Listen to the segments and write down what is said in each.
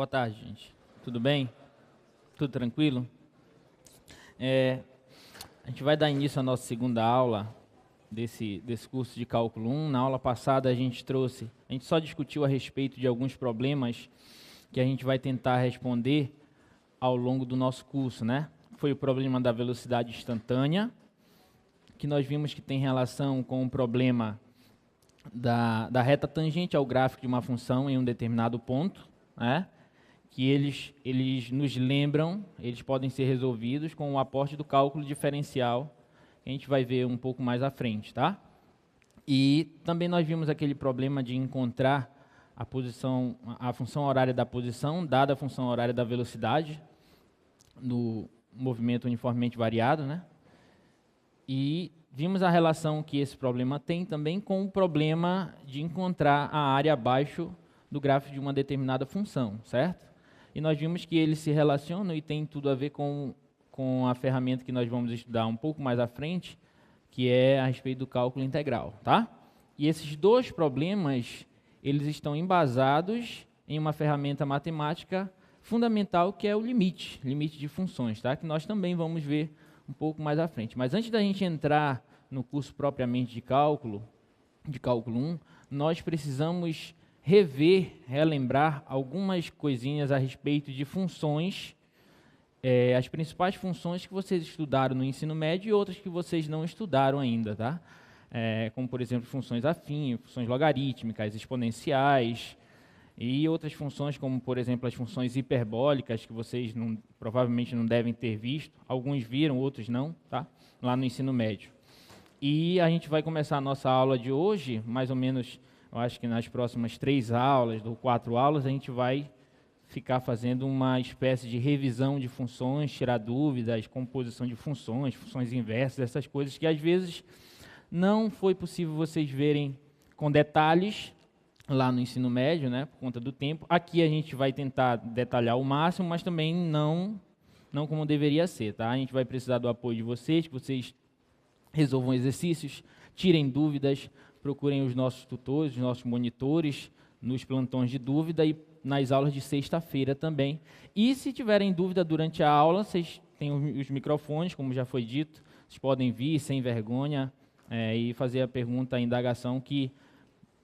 Boa tarde, gente. Tudo bem? Tudo tranquilo? A gente vai dar início à nossa segunda aula desse curso de Cálculo 1. Na aula passada a gente só discutiu a respeito de alguns problemas que a gente vai tentar responder ao longo do nosso curso, né? Foi o problema da velocidade instantânea, que nós vimos que tem relação com o problema da reta tangente ao gráfico de uma função em um determinado ponto, né? Que eles nos lembram, eles podem ser resolvidos com o aporte do cálculo diferencial, que a gente vai ver um pouco mais à frente, tá? E também nós vimos aquele problema de encontrar a função horária da posição, dada a função horária da velocidade, no movimento uniformemente variado, né? E vimos a relação que esse problema tem também com o problema de encontrar a área abaixo do gráfico de uma determinada função, certo? E nós vimos que eles se relacionam e tem tudo a ver com a ferramenta que nós vamos estudar um pouco mais à frente, que é a respeito do cálculo integral, tá? E esses dois problemas, eles estão embasados em uma ferramenta matemática fundamental, que é o limite de funções, tá? Que nós também vamos ver um pouco mais à frente. Mas antes da gente entrar no curso propriamente de cálculo 1, nós precisamos relembrar algumas coisinhas a respeito de funções, as principais funções que vocês estudaram no ensino médio e outras que vocês não estudaram ainda, tá? Como, por exemplo, funções afins, funções logarítmicas, exponenciais e outras funções, como, por exemplo, as funções hiperbólicas, que vocês provavelmente não devem ter visto. Alguns viram, outros não, tá? Lá no ensino médio. E a gente vai começar a nossa aula de hoje, mais ou menos, eu acho que nas próximas 3 aulas, ou 4 aulas, a gente vai ficar fazendo uma espécie de revisão de funções, tirar dúvidas, composição de funções, funções inversas, essas coisas que às vezes não foi possível vocês verem com detalhes lá no ensino médio, né, por conta do tempo. Aqui a gente vai tentar detalhar o máximo, mas também não como deveria ser, tá? A gente vai precisar do apoio de vocês, que vocês resolvam exercícios, tirem dúvidas, procurem os nossos tutores, os nossos monitores, nos plantões de dúvida e nas aulas de sexta-feira também. E se tiverem dúvida durante a aula, vocês têm os microfones, como já foi dito, vocês podem vir sem vergonha e fazer a pergunta, a indagação, que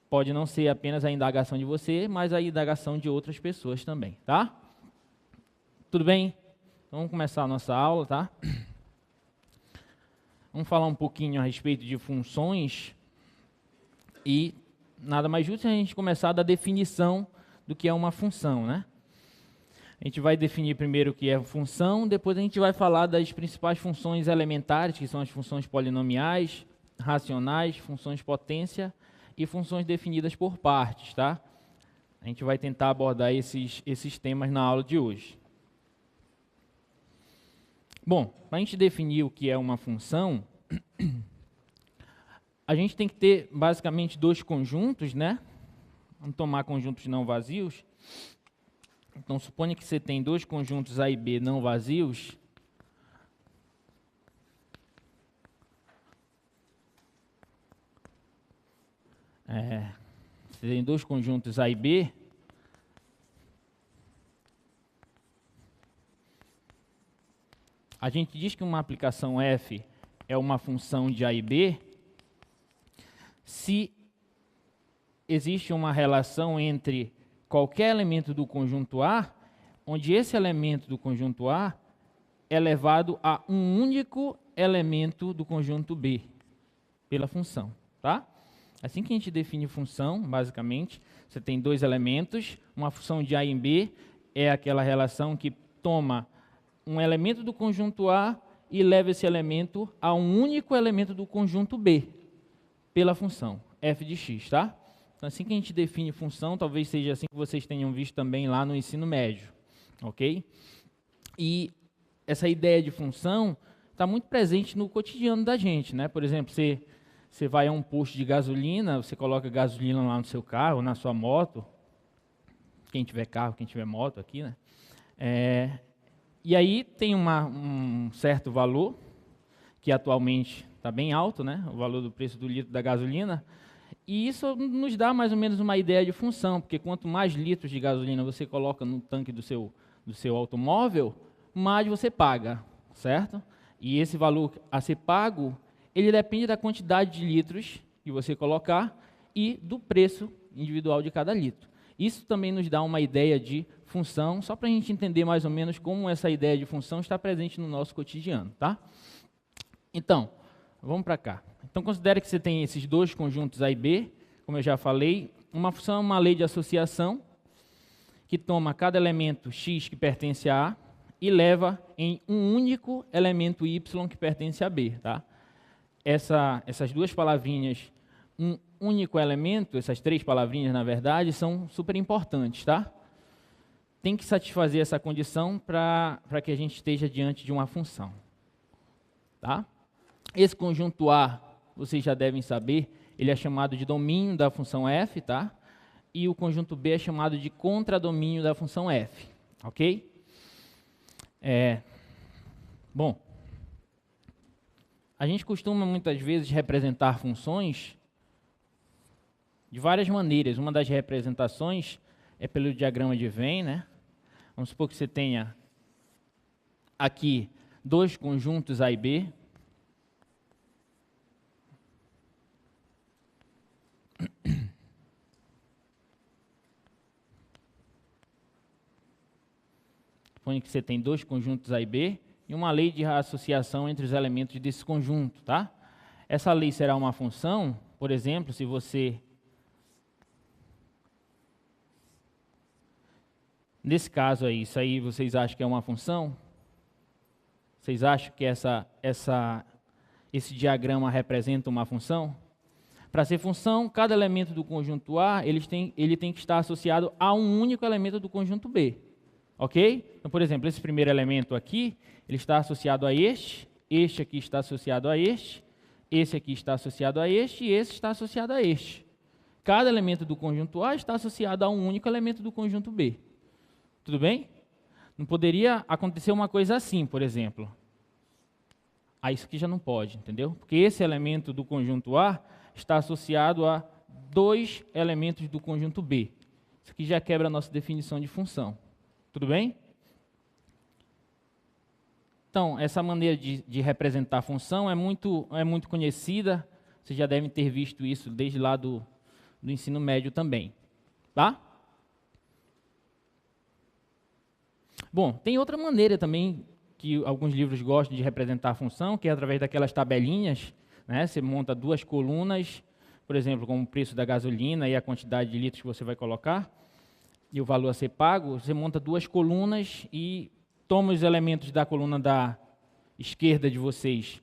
pode não ser apenas a indagação de você, mas a indagação de outras pessoas também, tá? Tudo bem? Então, vamos começar a nossa aula, tá? Vamos falar um pouquinho a respeito de funções e nada mais justo a gente começar da definição do que é uma função, né? A gente vai definir primeiro o que é função, depois a gente vai falar das principais funções elementares, que são as funções polinomiais, racionais, funções potência e funções definidas por partes, tá? A gente vai tentar abordar esses temas na aula de hoje. Bom, para a gente definir o que é uma função, a gente tem que ter basicamente 2 conjuntos, né? Vamos tomar conjuntos não vazios. Então, suponha que você tem 2 conjuntos A e B não vazios. Você tem 2 conjuntos A e B. A gente diz que uma aplicação f é uma função de A e B se existe uma relação entre qualquer elemento do conjunto A, onde esse elemento do conjunto A é levado a um único elemento do conjunto B pela função, tá? Assim que a gente define função, basicamente, você tem 2 elementos, uma função de A em B é aquela relação que toma um elemento do conjunto A e leva esse elemento a um único elemento do conjunto B pela função f de x, tá? Então, assim que a gente define função, talvez seja assim que vocês tenham visto também lá no ensino médio, ok? E essa ideia de função está muito presente no cotidiano da gente, né? Por exemplo, você vai a um posto de gasolina, você coloca gasolina lá no seu carro, na sua moto, quem tiver carro, quem tiver moto aqui, né? E aí tem um certo valor, que atualmente está bem alto, né? O valor do preço do litro da gasolina, E isso nos dá mais ou menos uma ideia de função, porque quanto mais litros de gasolina você coloca no tanque do seu automóvel, mais você paga, certo? E esse valor a ser pago, ele depende da quantidade de litros que você colocar e do preço individual de cada litro. Isso também nos dá uma ideia de função, só para a gente entender mais ou menos como essa ideia de função está presente no nosso cotidiano, tá? Então, vamos para cá. Então, considere que você tem esses dois conjuntos A e B, como eu já falei. Uma função é uma lei de associação que toma cada elemento x que pertence a A e leva em um único elemento y que pertence a B, tá? Essas duas palavrinhas, um único elemento, essas três palavrinhas, na verdade, são super importantes, tá? Tem que satisfazer essa condição para que a gente esteja diante de uma função, tá? Esse conjunto A, vocês já devem saber, ele é chamado de domínio da função f, tá? E o conjunto B é chamado de contradomínio da função f, ok? Bom, a gente costuma muitas vezes representar funções de várias maneiras. Uma das representações é pelo diagrama de Venn, né? Vamos supor que você tenha aqui dois conjuntos A e B. Suponha que você tem dois conjuntos A e B e uma lei de associação entre os elementos desse conjunto, tá? Essa lei será uma função, por exemplo, se você... Nesse caso aí, isso aí vocês acham que é uma função? Vocês acham que esse diagrama representa uma função? Para ser função, cada elemento do conjunto A ele tem que estar associado a um único elemento do conjunto B. Ok? Então, por exemplo, esse primeiro elemento aqui, ele está associado a este aqui está associado a esse aqui está associado a este e esse está associado a este. Cada elemento do conjunto A está associado a um único elemento do conjunto B. Tudo bem? Não poderia acontecer uma coisa assim, por exemplo. Isso aqui já não pode, entendeu? Porque esse elemento do conjunto A está associado a dois elementos do conjunto B. Isso aqui já quebra a nossa definição de função. Tudo bem? Então, essa maneira de representar a função é muito conhecida. Vocês já devem ter visto isso desde lá do ensino médio também. Tá? Bom, tem outra maneira também que alguns livros gostam de representar a função, que é através daquelas tabelinhas, né? Você monta duas colunas, por exemplo, com o preço da gasolina e a quantidade de litros que você vai colocar, e o valor a ser pago, você monta duas colunas e toma os elementos da coluna da esquerda de vocês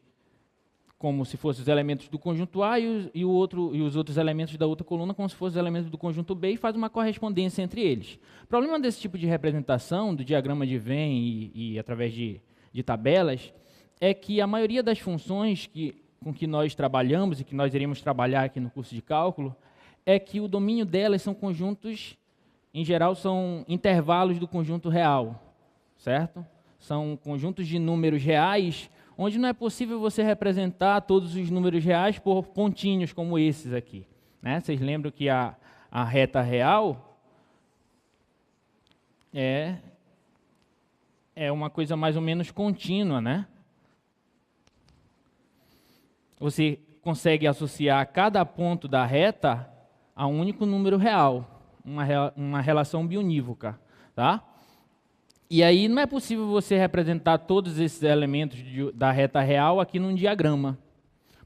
como se fossem os elementos do conjunto A e os outros elementos da outra coluna como se fossem os elementos do conjunto B e faz uma correspondência entre eles. O problema desse tipo de representação, do diagrama de Venn e através de tabelas, é que a maioria das funções com que nós trabalhamos e que nós iremos trabalhar aqui no curso de cálculo, é que o domínio delas são conjuntos, em geral, são intervalos do conjunto real, certo? São conjuntos de números reais, onde não é possível você representar todos os números reais por pontinhos como esses aqui, né? Vocês lembram que a reta real é uma coisa mais ou menos contínua, né? Você consegue associar cada ponto da reta a um único número real, uma relação bionívoca, tá? E aí não é possível você representar todos esses elementos da reta real aqui num diagrama.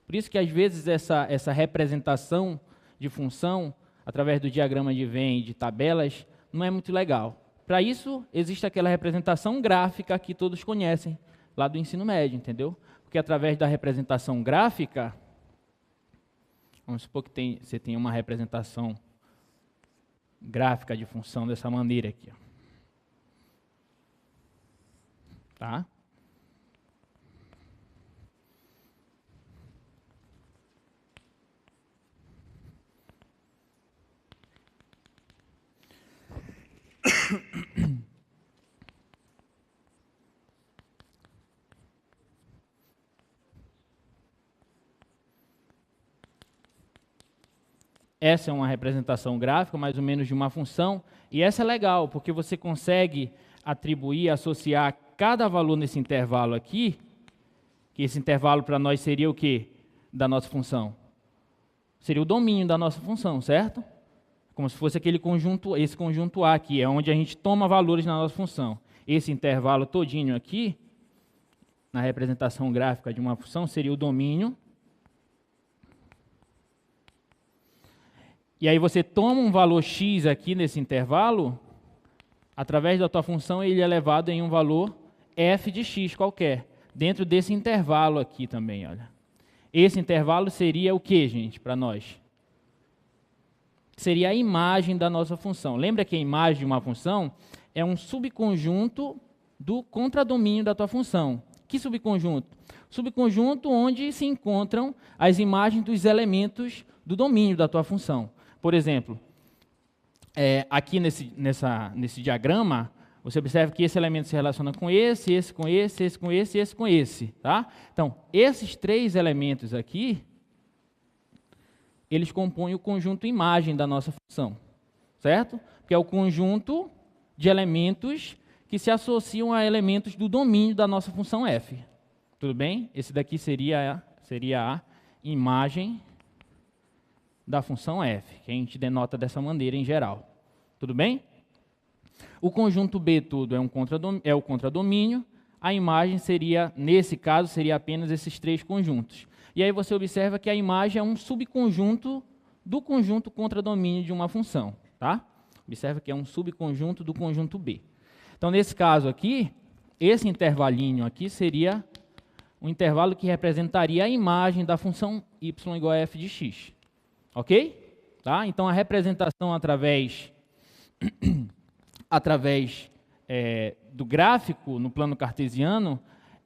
Por isso que às vezes essa representação de função, através do diagrama de Venn e de tabelas, não é muito legal. Para isso, existe aquela representação gráfica que todos conhecem, lá do ensino médio, entendeu? Porque através da representação gráfica, vamos supor que você tem uma representação gráfica de função dessa maneira aqui, ó. Tá? Essa é uma representação gráfica, mais ou menos, de uma função. E essa é legal, porque você consegue atribuir, associar cada valor nesse intervalo aqui, que esse intervalo para nós seria o quê? Da nossa função. Seria o domínio da nossa função, certo? Como se fosse aquele conjunto, esse conjunto A aqui, é onde a gente toma valores na nossa função. Esse intervalo todinho aqui, na representação gráfica de uma função, seria o domínio. E aí você toma um valor x aqui nesse intervalo, através da tua função ele é levado em um valor f de x qualquer, dentro desse intervalo aqui também, olha. Esse intervalo seria o que, gente, para nós? Seria a imagem da nossa função. Lembra que a imagem de uma função é um subconjunto do contradomínio da tua função. Que subconjunto? Subconjunto onde se encontram as imagens dos elementos do domínio da tua função. Por exemplo, aqui nesse diagrama, você observa que esse elemento se relaciona com esse, esse com esse, esse com esse e esse com esse. Tá? Então, esses três elementos aqui, eles compõem o conjunto imagem da nossa função, certo? Que é o conjunto de elementos que se associam a elementos do domínio da nossa função f. Tudo bem? Esse daqui seria a imagem da função f, que a gente denota dessa maneira em geral. Tudo bem? O conjunto B todo é o contradomínio, a imagem seria, nesse caso, seria apenas esses três conjuntos. E aí você observa que a imagem é um subconjunto do conjunto contradomínio de uma função. Tá? Observa que é um subconjunto do conjunto B. Então, nesse caso aqui, esse intervalinho aqui seria um intervalo que representaria a imagem da função y igual a f de x. Ok? Tá? Então, a representação através do gráfico no plano cartesiano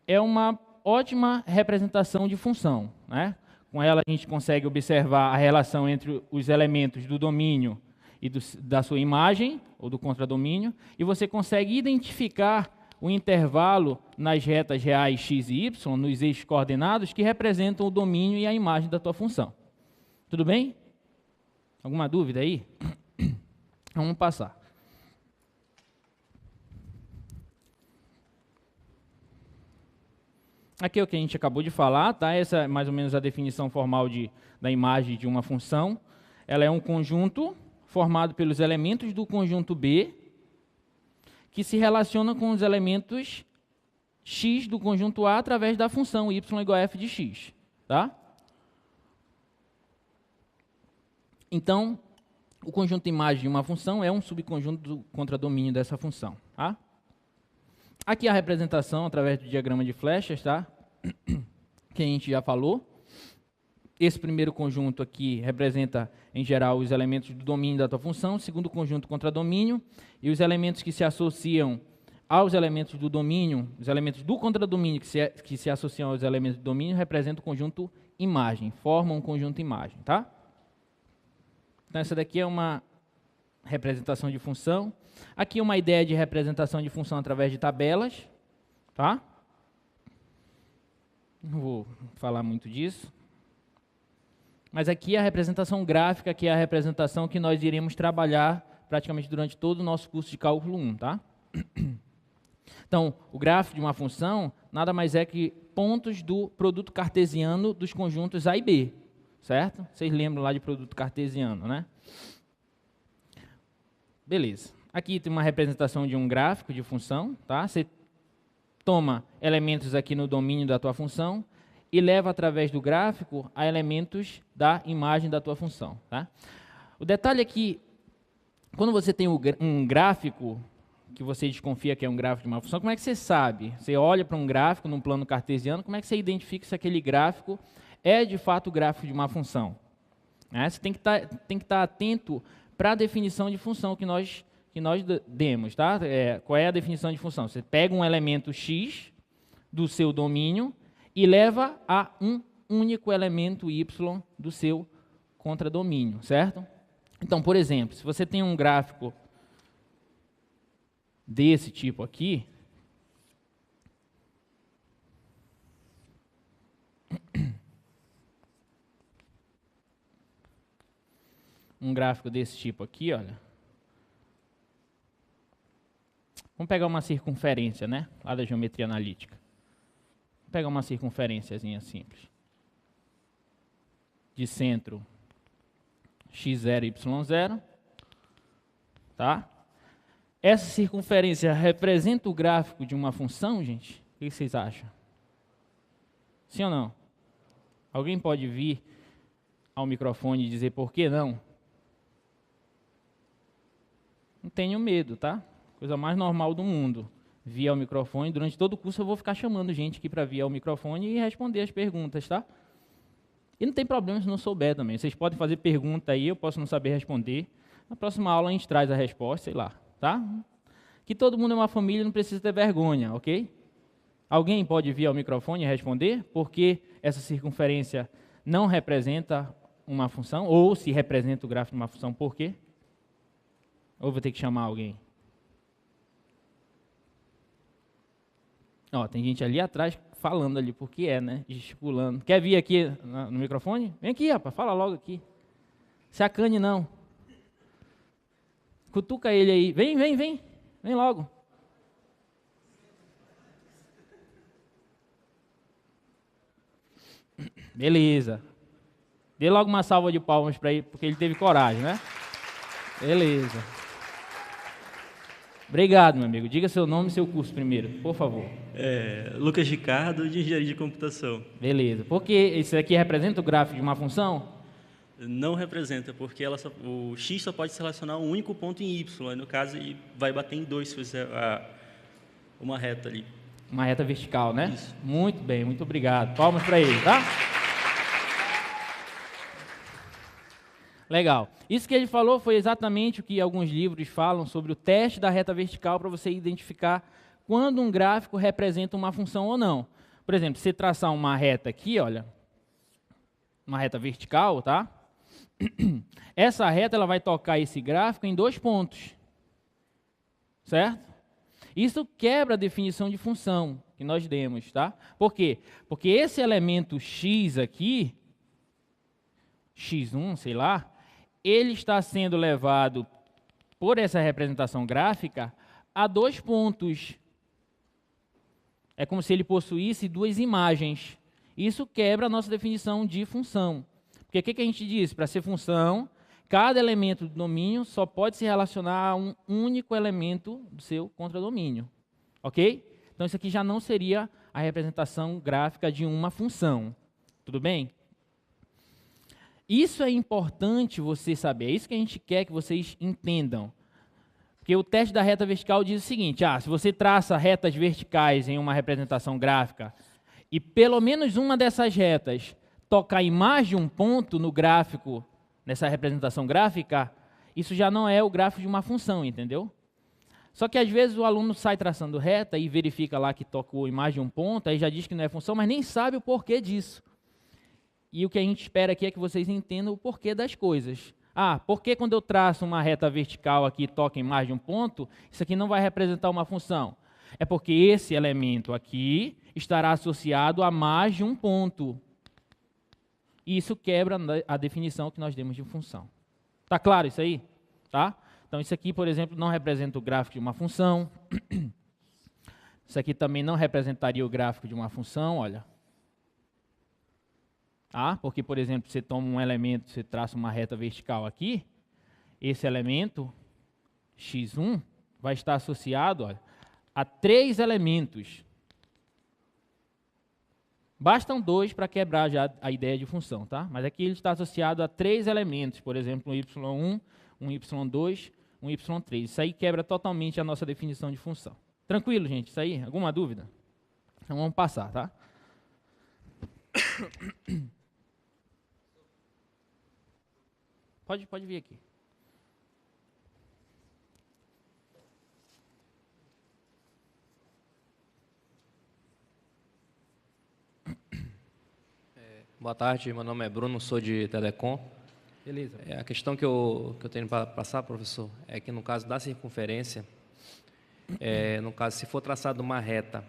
é uma ótima representação de função. Né? Com ela, a gente consegue observar a relação entre os elementos do domínio e da sua imagem, ou do contradomínio, e você consegue identificar o intervalo nas retas reais x e y, nos eixos coordenados, que representam o domínio e a imagem da tua função. Tudo bem? Alguma dúvida aí? Vamos passar. Aqui é o que a gente acabou de falar, tá? Essa é mais ou menos a definição formal da imagem de uma função. Ela é um conjunto formado pelos elementos do conjunto B, que se relaciona com os elementos x do conjunto A através da função y igual a f de x. Tá? Então, o conjunto imagem de uma função é um subconjunto do contradomínio dessa função. Tá? Aqui a representação através do diagrama de flechas, tá? Que a gente já falou. Esse primeiro conjunto aqui representa, em geral, os elementos do domínio da tua função. O segundo conjunto, contradomínio. E os elementos que se associam aos elementos do domínio, os elementos do contradomínio que se associam aos elementos do domínio, representam o conjunto imagem, formam um conjunto imagem. Tá? Então, essa daqui é uma representação de função. Aqui uma ideia de representação de função através de tabelas. Tá? Não vou falar muito disso. Mas aqui a representação gráfica, que é a representação que nós iremos trabalhar praticamente durante todo o nosso curso de cálculo 1, tá? Então, o gráfico de uma função nada mais é que pontos do produto cartesiano dos conjuntos A e B, certo? Vocês lembram lá de produto cartesiano, né? Beleza. Aqui tem uma representação de um gráfico de função, tá? Você toma elementos aqui no domínio da tua função e leva através do gráfico a elementos da imagem da tua função. Tá? O detalhe é que, quando você tem um gráfico, que você desconfia que é um gráfico de uma função, como é que você sabe? Você olha para um gráfico num plano cartesiano, como é que você identifica se aquele gráfico é de fato o gráfico de uma função? Você tem que estar atento para a definição de função que nós demos. Tá? Qual é a definição de função? Você pega um elemento x do seu domínio e leva a um único elemento y do seu contradomínio, certo? Então, por exemplo, se você tem um gráfico desse tipo aqui, um gráfico desse tipo aqui, olha. Vamos pegar uma circunferência, né? Lá da geometria analítica. Vamos pegar uma circunferênciazinha simples. De centro x0, y0. Tá? Essa circunferência representa o gráfico de uma função, gente? O que vocês acham? Sim ou não? Alguém pode vir ao microfone e dizer por que não? Não tenho medo, tá? Coisa mais normal do mundo. Vir ao microfone. Durante todo o curso eu vou ficar chamando gente aqui para vir ao microfone e responder as perguntas, tá? E não tem problema se não souber também. Vocês podem fazer pergunta aí, eu posso não saber responder. Na próxima aula a gente traz a resposta, sei lá, tá? Que todo mundo é uma família, não precisa ter vergonha, ok? Alguém pode vir ao microfone e responder por que essa circunferência não representa uma função, ou se representa o gráfico de uma função, por quê? Ou vou ter que chamar alguém? Ó, tem gente ali atrás falando ali por que é, né? Gesticulando. Quer vir aqui no microfone? Vem aqui, rapaz, fala logo aqui. Se acane não. Cutuca ele aí. Vem, vem, vem. Vem logo. Beleza. Dê logo uma salva de palmas para ele, porque ele teve coragem, né? Beleza. Obrigado, meu amigo. Diga seu nome e seu curso primeiro, por favor. Lucas Ricardo, de Engenharia de Computação. Beleza. Porque isso aqui representa o gráfico de uma função? Não representa, porque o x só pode se relacionar a um único ponto em y. No caso, e vai bater em 2 se fizer uma reta ali. Uma reta vertical, né? Isso. Muito bem, muito obrigado. Palmas para ele, tá? Legal. Isso que ele falou foi exatamente o que alguns livros falam sobre o teste da reta vertical para você identificar quando um gráfico representa uma função ou não. Por exemplo, se você traçar uma reta aqui, olha, uma reta vertical, tá? Essa reta ela vai tocar esse gráfico em 2 pontos, certo? Isso quebra a definição de função que nós demos, tá? Por quê? Porque esse elemento x aqui, x1, sei lá, ele está sendo levado por essa representação gráfica a 2 pontos. É como se ele possuísse 2 imagens. Isso quebra a nossa definição de função. Porque o que a gente diz? Para ser função, cada elemento do domínio só pode se relacionar a um único elemento do seu contradomínio. Ok? Então isso aqui já não seria a representação gráfica de uma função. Tudo bem? Isso é importante você saber, é isso que a gente quer que vocês entendam. Porque o teste da reta vertical diz o seguinte, se você traça retas verticais em uma representação gráfica e pelo menos uma dessas retas tocar em mais de um ponto no gráfico, nessa representação gráfica, isso já não é o gráfico de uma função, entendeu? Só que às vezes o aluno sai traçando reta e verifica lá que tocou em mais de um ponto, aí já diz que não é função, mas nem sabe o porquê disso. E o que a gente espera aqui é que vocês entendam o porquê das coisas. Por que quando eu traço uma reta vertical aqui e toca em mais de um ponto, isso aqui não vai representar uma função? É porque esse elemento aqui estará associado a mais de um ponto. E isso quebra a definição que nós demos de função. Tá claro isso aí? Tá? Então isso aqui, por exemplo, não representa o gráfico de uma função. Isso aqui também não representaria o gráfico de uma função, olha. Porque, por exemplo, você toma um elemento, você traça uma reta vertical aqui, esse elemento, x1, vai estar associado, olha, a 3 elementos. Bastam 2 para quebrar já a ideia de função, tá? Mas aqui ele está associado a 3 elementos, por exemplo, um y1, um y2, um y3. Isso aí quebra totalmente a nossa definição de função. Tranquilo, gente? Isso aí? Alguma dúvida? Então vamos passar, tá? Pode vir aqui. Boa tarde, meu nome é Bruno, sou de Telecom. Beleza. A questão que eu tenho para passar, professor, é que no caso da circunferência, no caso, se for traçada uma reta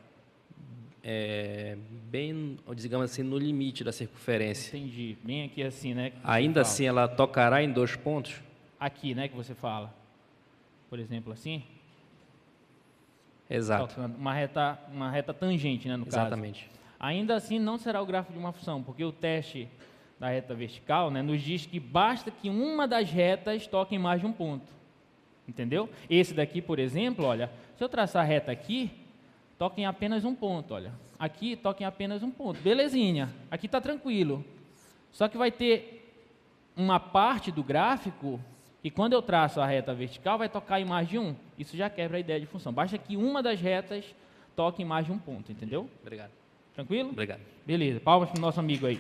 bem, digamos assim, no limite da circunferência. Entendi. Bem aqui assim, né? Ainda assim, ela tocará em 2 pontos? aqui, né, que você fala. Por exemplo, assim. Exato. Tocando uma reta tangente, né, no caso. Exatamente. Ainda assim, não será o gráfico de uma função, porque o teste da reta vertical, né, nos diz que basta que uma das retas toque em mais de um ponto. Entendeu? Esse daqui, por exemplo, olha, se eu traçar a reta aqui, toca em apenas um ponto, olha. Aqui toca em apenas um ponto. Belezinha. Aqui está tranquilo. Só que vai ter uma parte do gráfico e quando eu traço a reta vertical, vai tocar em mais de um. Isso já quebra a ideia de função. Basta que uma das retas toque em mais de um ponto, entendeu? Obrigado. Tranquilo? Obrigado. Beleza. Palmas para o nosso amigo aí.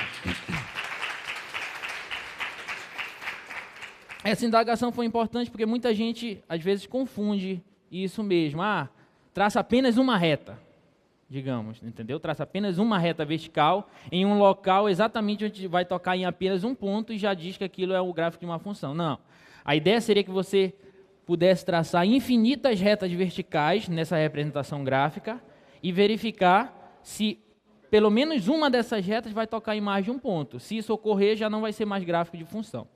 Essa indagação foi importante porque muita gente, às vezes, confunde isso mesmo. Traça apenas uma reta, digamos, entendeu? Traça apenas uma reta vertical em um local exatamente onde vai tocar em apenas um ponto e já diz que aquilo é o gráfico de uma função. Não. A ideia seria que você pudesse traçar infinitas retas verticais nessa representação gráfica e verificar se pelo menos uma dessas retas vai tocar em mais de um ponto. Se isso ocorrer, já não vai ser mais gráfico de função.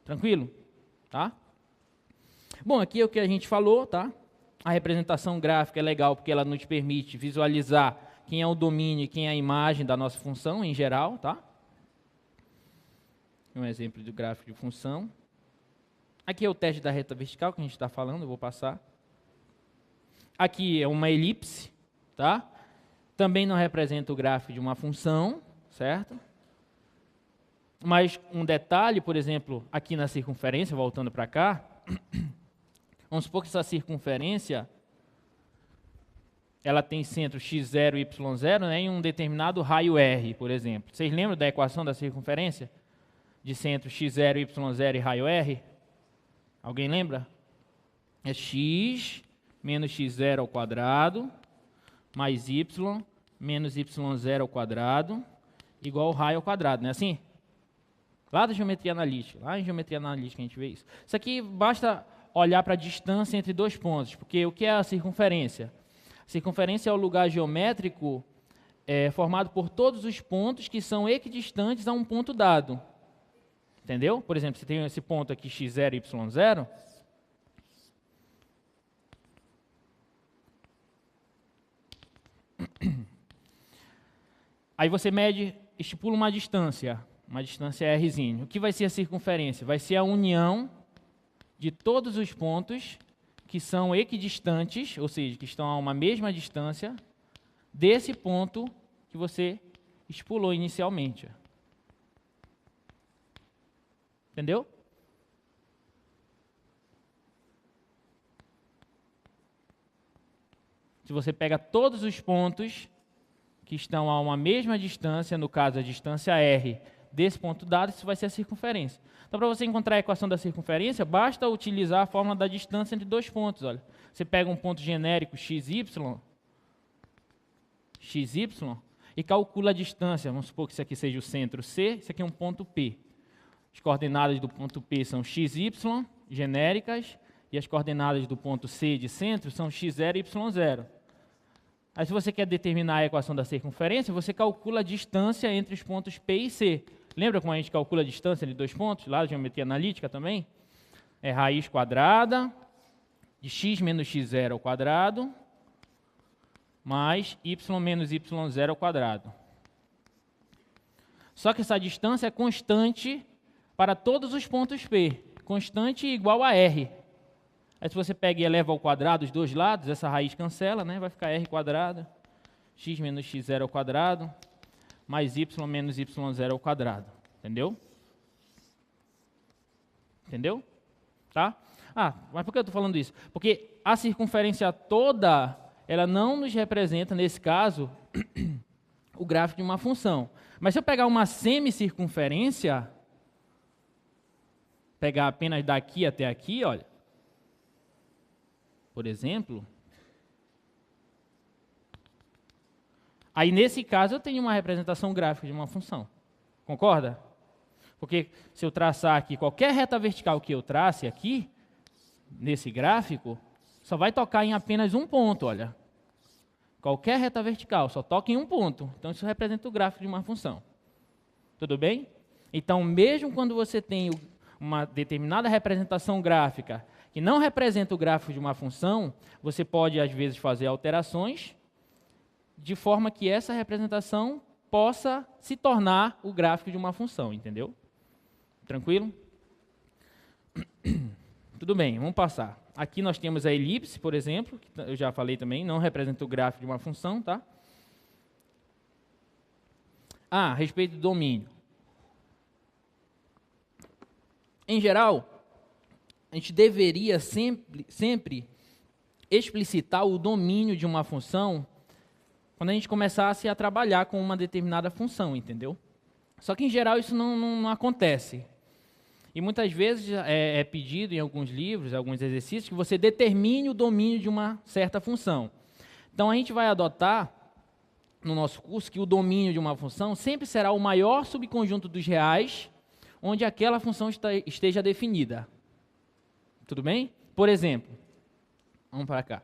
Tranquilo? Tá? Bom, aqui é o que a gente falou, tá? A representação gráfica é legal porque ela nos permite visualizar quem é o domínio e quem é a imagem da nossa função em geral, tá? Um exemplo do gráfico de função. Aqui é o teste da reta vertical que a gente está falando, eu vou passar. Aqui é uma elipse, tá? Também não representa o gráfico de uma função, certo? Mas um detalhe, por exemplo, aqui na circunferência, voltando para cá, vamos supor que essa circunferência ela tem centro x0 e y0, né, em um determinado raio R, por exemplo. Vocês lembram da equação da circunferência? De centro x0, y0 e raio R? Alguém lembra? É x menos x0 ao quadrado mais y menos y0 ao quadrado igual ao raio ao quadrado, não é assim? Lá da geometria analítica, lá em geometria analítica a gente vê isso. Isso aqui basta olhar para a distância entre dois pontos, porque o que é a circunferência? A circunferência é o lugar geométrico formado por todos os pontos que são equidistantes a um ponto dado. Entendeu? Por exemplo, você tem esse ponto aqui x0 e y0. Aí você mede, estipula uma distância rzinho. O que vai ser a circunferência? Vai ser a união de todos os pontos que são equidistantes, ou seja, que estão a uma mesma distância, desse ponto que você estipulou inicialmente. Entendeu? Se você pega todos os pontos que estão a uma mesma distância, no caso a distância R, desse ponto dado, isso vai ser a circunferência. Então, para você encontrar a equação da circunferência, basta utilizar a fórmula da distância entre dois pontos. Olha. Você pega um ponto genérico xy, e calcula a distância. Vamos supor que isso aqui seja o centro C, isso aqui é um ponto P. As coordenadas do ponto P são xy, genéricas, e as coordenadas do ponto C de centro são x0 e y0. Aí, se você quer determinar a equação da circunferência, você calcula a distância entre os pontos P e C. Lembra como a gente calcula a distância entre dois pontos, lá da geometria analítica também? É raiz quadrada de x menos x0 ao quadrado, mais y menos y0 ao quadrado. Só que essa distância é constante para todos os pontos P, constante igual a R. Aí se você pega e eleva ao quadrado os dois lados, essa raiz cancela, né? Vai ficar R quadrada, x menos x0 ao quadrado, mais y menos y0 ao quadrado. Entendeu? Entendeu? Tá? Mas por que eu estou falando isso? Porque a circunferência toda, ela não nos representa, nesse caso, o gráfico de uma função. Mas se eu pegar uma semicircunferência, pegar apenas daqui até aqui, olha, por exemplo, aí nesse caso eu tenho uma representação gráfica de uma função. Concorda? Porque se eu traçar aqui qualquer reta vertical que eu trace aqui, nesse gráfico, só vai tocar em apenas um ponto, olha. Qualquer reta vertical só toca em um ponto. Então isso representa o gráfico de uma função. Tudo bem? Então, mesmo quando você tem uma determinada representação gráfica que não representa o gráfico de uma função, você pode, às vezes, fazer alterações de forma que essa representação possa se tornar o gráfico de uma função, entendeu? Tranquilo? Tudo bem, vamos passar. Aqui nós temos a elipse, por exemplo, que eu já falei também, não representa o gráfico de uma função, tá? A respeito do domínio. Em geral, a gente deveria sempre explicitar o domínio de uma função quando a gente começasse a trabalhar com uma determinada função, entendeu? Só que, em geral, isso não acontece. E muitas vezes é pedido em alguns livros, alguns exercícios, que você determine o domínio de uma certa função. Então, a gente vai adotar, no nosso curso, que o domínio de uma função sempre será o maior subconjunto dos reais onde aquela função esteja definida. Tudo bem? Por exemplo, vamos para cá.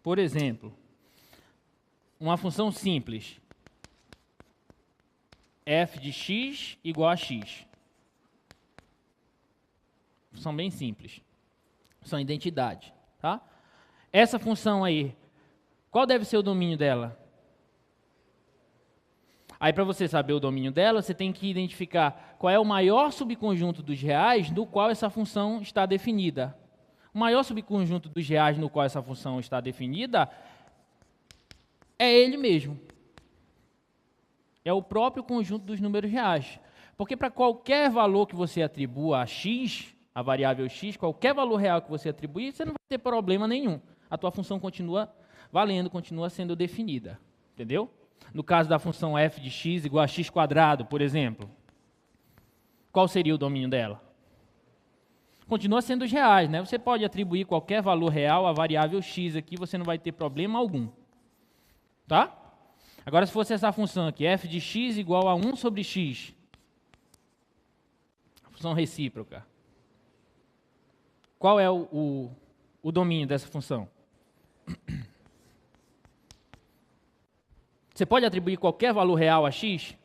Por exemplo, uma função simples, f de x igual a x. Função bem simples. Função identidade. Tá? Essa função aí, qual deve ser o domínio dela? Aí, para você saber o domínio dela, você tem que identificar qual é o maior subconjunto dos reais do qual essa função está definida. O maior subconjunto dos reais no qual essa função está definida é ele mesmo. É o próprio conjunto dos números reais. Porque para qualquer valor que você atribua a x, a variável x, qualquer valor real que você atribuir, você não vai ter problema nenhum. A tua função continua valendo, continua sendo definida. Entendeu? No caso da função f de x igual a x², por exemplo, qual seria o domínio dela? Continua sendo os reais, né? Você pode atribuir qualquer valor real à variável x aqui, você não vai ter problema algum. Tá? Agora, se fosse essa função aqui, f de x igual a 1 sobre x, função recíproca, qual é o domínio dessa função? Você pode atribuir qualquer valor real a x?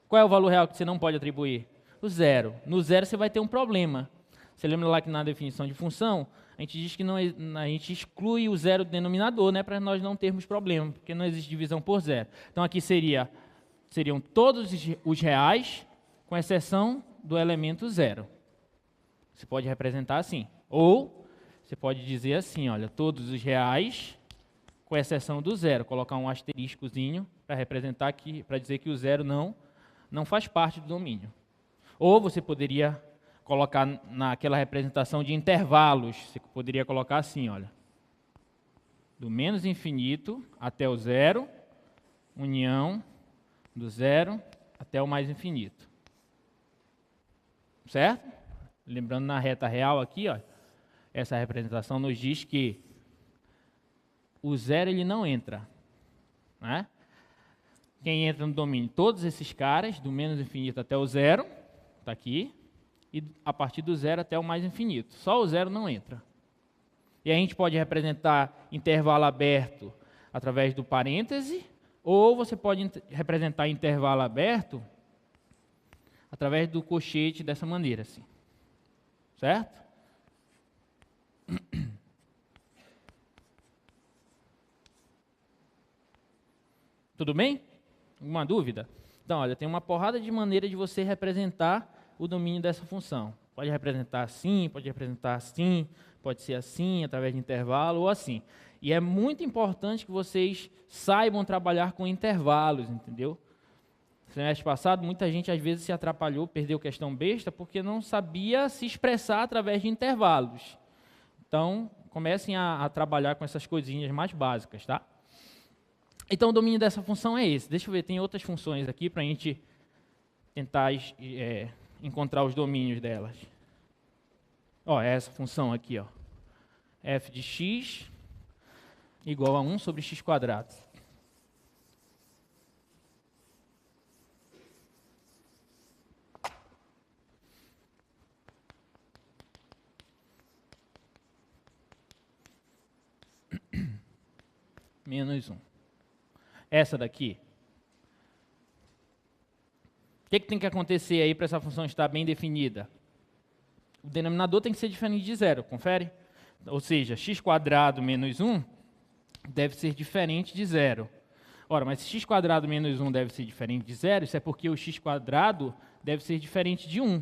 Qual é o valor real que você não pode atribuir? O zero. No zero você vai ter um problema. Você lembra lá que na definição de função, a gente diz que a gente exclui o zero do denominador, né, para nós não termos problema, porque não existe divisão por zero. Então aqui seriam todos os reais, com exceção do elemento zero. Você pode representar assim. Ou você pode dizer assim, olha, todos os reais, com exceção do zero, colocar um asteriscozinho para representar aqui, para dizer que o zero não faz parte do domínio. Ou você poderia colocar naquela representação de intervalos, você poderia colocar assim, olha, do menos infinito até o zero, união do zero até o mais infinito. Certo? Lembrando na reta real aqui, ó, essa representação nos diz que o zero ele não entra, né? Quem entra no domínio? Todos esses caras, do menos infinito até o zero, está aqui, e a partir do zero até o mais infinito. Só o zero não entra. E a gente pode representar intervalo aberto através do parêntese, ou você pode representar intervalo aberto através do colchete dessa maneira, assim. Certo? Tudo bem? Alguma dúvida? Então, olha, tem uma porrada de maneira de você representar o domínio dessa função. Pode representar assim, pode ser assim, através de intervalo, ou assim. E é muito importante que vocês saibam trabalhar com intervalos, entendeu? No semestre passado, muita gente às vezes se atrapalhou, perdeu questão besta, porque não sabia se expressar através de intervalos. Então, comecem a trabalhar com essas coisinhas mais básicas, tá? Então, o domínio dessa função é esse. Deixa eu ver, tem outras funções aqui para a gente tentar encontrar os domínios delas. Ó, é essa função aqui, ó. F de x igual a 1 sobre x². menos 1. Essa daqui. O que tem que acontecer aí para essa função estar bem definida? O denominador tem que ser diferente de zero, confere? Ou seja, x² menos 1 deve ser diferente de zero. Ora, mas se x² menos 1 deve ser diferente de zero, isso é porque o x² deve ser diferente de 1.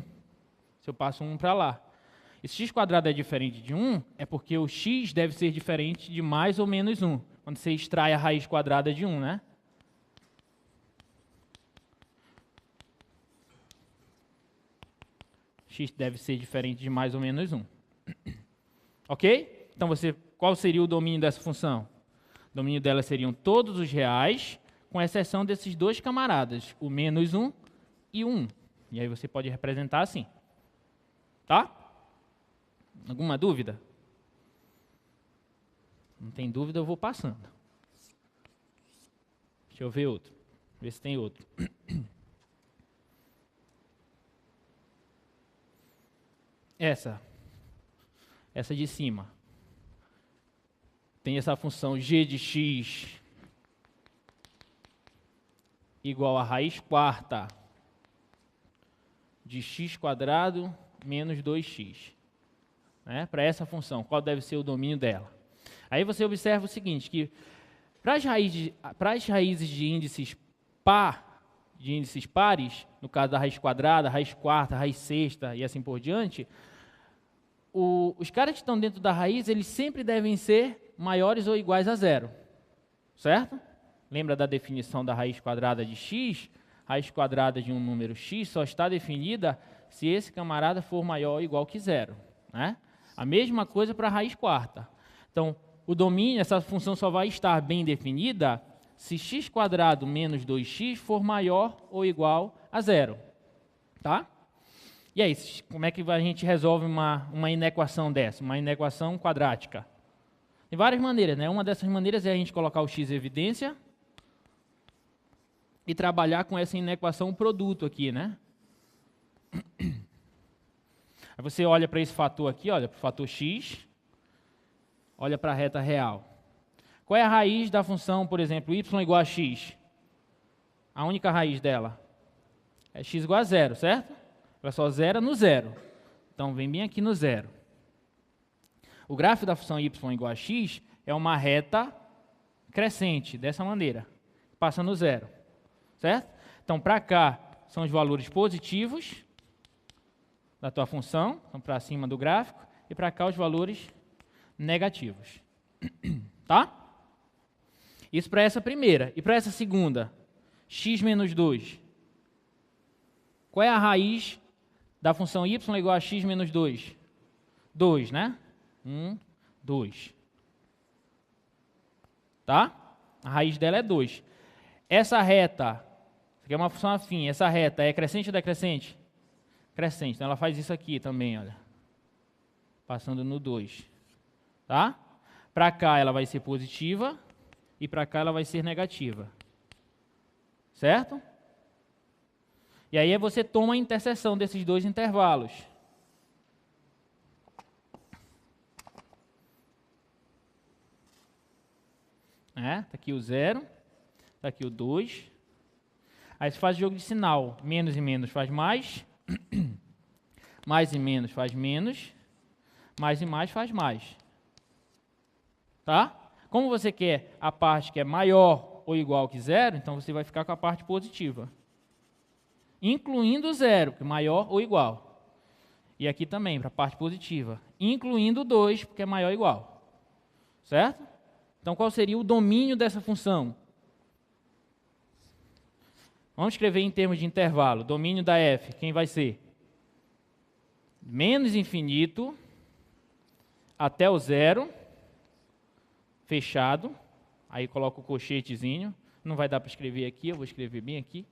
Se eu passo 1 para lá. E se x² é diferente de 1, é porque o x deve ser diferente de mais ou menos 1. Quando você extrai a raiz quadrada de 1, né? X deve ser diferente de mais ou menos 1. Ok? Então, qual seria o domínio dessa função? O domínio dela seriam todos os reais, com exceção desses dois camaradas, o menos 1 e o 1. E aí você pode representar assim. Tá? Alguma dúvida? Não tem dúvida, eu vou passando. Deixa eu ver outro. Ver se tem outro. Essa de cima, tem essa função g de x igual a raiz quarta de x² menos 2x. Né? Para essa função, qual deve ser o domínio dela? Aí você observa o seguinte, que para as raízes de índices pares, no caso da raiz quadrada, raiz quarta, raiz sexta e assim por diante, os caras que estão dentro da raiz, eles sempre devem ser maiores ou iguais a zero, certo? Lembra da definição da raiz quadrada de x? Raiz quadrada de um número x só está definida se esse camarada for maior ou igual que zero, né? A mesma coisa para a raiz quarta. Então, o domínio, essa função só vai estar bem definida se x² menos 2x for maior ou igual a zero. Tá? E aí, como é que a gente resolve uma inequação dessa, uma inequação quadrática? Tem várias maneiras, né? Uma dessas maneiras é a gente colocar o x em evidência e trabalhar com essa inequação produto aqui, né? Aí você olha para esse fator aqui, olha para o fator x, olha para a reta real. Qual é a raiz da função, por exemplo, y igual a x? A única raiz dela é x igual a zero, certo? Ela só zera no zero. Então, vem bem aqui no zero. O gráfico da função y igual a x é uma reta crescente, dessa maneira, passa no zero, certo? Então, para cá são os valores positivos da tua função, então para cima do gráfico, e para cá os valores negativos. Tá? Isso para essa primeira. E para essa segunda, x menos 2. Qual é a raiz da função y igual a x menos 2? 2, né? 2. Tá? A raiz dela é 2. Essa reta, isso aqui é uma função afim, essa reta é crescente ou decrescente? Crescente. Então ela faz isso aqui também, olha. Passando no 2. Tá? Para cá ela vai ser positiva e para cá ela vai ser negativa. Certo? E aí você toma a interseção desses dois intervalos. Tá aqui o 0, tá aqui o 2. Aí você faz jogo de sinal. Menos e menos faz mais. Mais e menos faz menos. Mais e mais faz mais. Tá? Como você quer a parte que é maior ou igual que zero, então você vai ficar com a parte positiva. Incluindo o zero, que é maior ou igual. E aqui também, para a parte positiva. Incluindo o 2, porque é maior ou igual. Certo? Então, qual seria o domínio dessa função? Vamos escrever em termos de intervalo. Domínio da f, quem vai ser? Menos infinito até o zero, fechado. Aí coloco o colchetezinho. Não vai dar para escrever aqui, eu vou escrever bem aqui.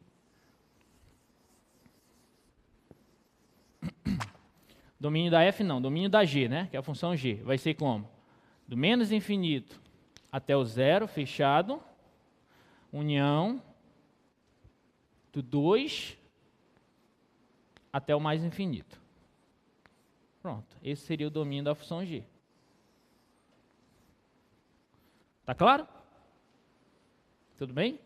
Domínio da f não, domínio da g, né? Que é a função g. Vai ser como? Do menos infinito até o zero, fechado, união do 2 até o mais infinito. Pronto, esse seria o domínio da função g. Tá claro? Tudo bem?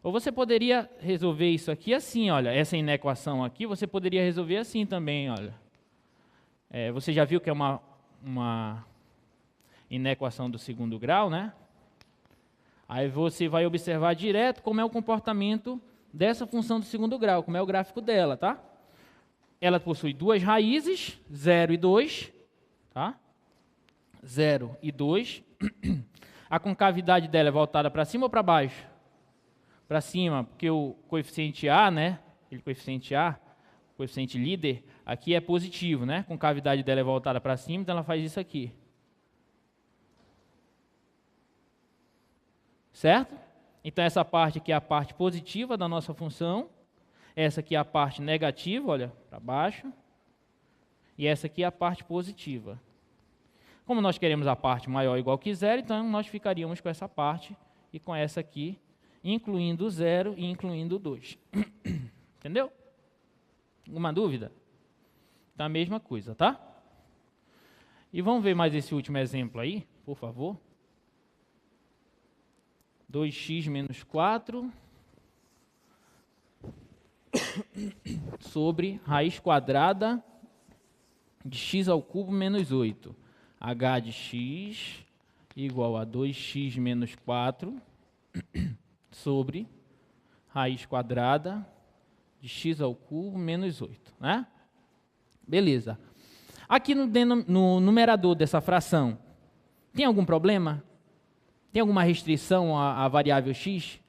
Ou você poderia resolver isso aqui assim, olha, essa inequação aqui, você poderia resolver assim também, olha. Você já viu que é uma inequação do segundo grau, né? Aí você vai observar direto como é o comportamento dessa função do segundo grau, como é o gráfico dela, tá? Ela possui duas raízes, 0 e 2, tá? 0 e 2. A concavidade dela é voltada para cima ou para baixo? Para cima, porque o coeficiente A, né? O coeficiente líder, aqui é positivo, né? A concavidade dela é voltada para cima, então ela faz isso aqui. Certo? Então essa parte aqui é a parte positiva da nossa função. Essa aqui é a parte negativa, olha, para baixo. E essa aqui é a parte positiva. Como nós queremos a parte maior ou igual que 0, então nós ficaríamos com essa parte e com essa aqui, incluindo o 0 e incluindo o 2. Entendeu? Alguma dúvida? Tá a mesma coisa, tá? E vamos ver mais esse último exemplo aí, por favor. 2x menos 4 sobre raiz quadrada de x ao cubo menos 8. h de x igual a 2x menos 4 sobre raiz quadrada de x ao cubo menos 8. Né? Beleza. Aqui no numerador dessa fração, tem algum problema? Tem alguma restrição à variável x?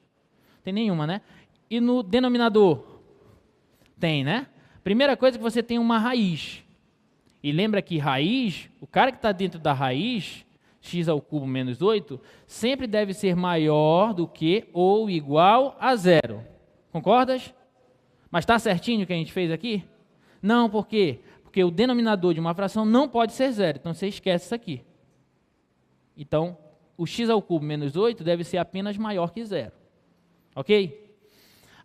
Tem nenhuma, né? E no denominador? Tem, né? Primeira coisa é que você tem uma raiz. E lembra que raiz, o cara que está dentro da raiz, x ao cubo menos 8, sempre deve ser maior do que ou igual a 0. Concordas? Mas está certinho o que a gente fez aqui? Não, por quê? Porque o denominador de uma fração não pode ser 0. Então você esquece isso aqui. Então, o x ao cubo menos 8 deve ser apenas maior que 0. Ok?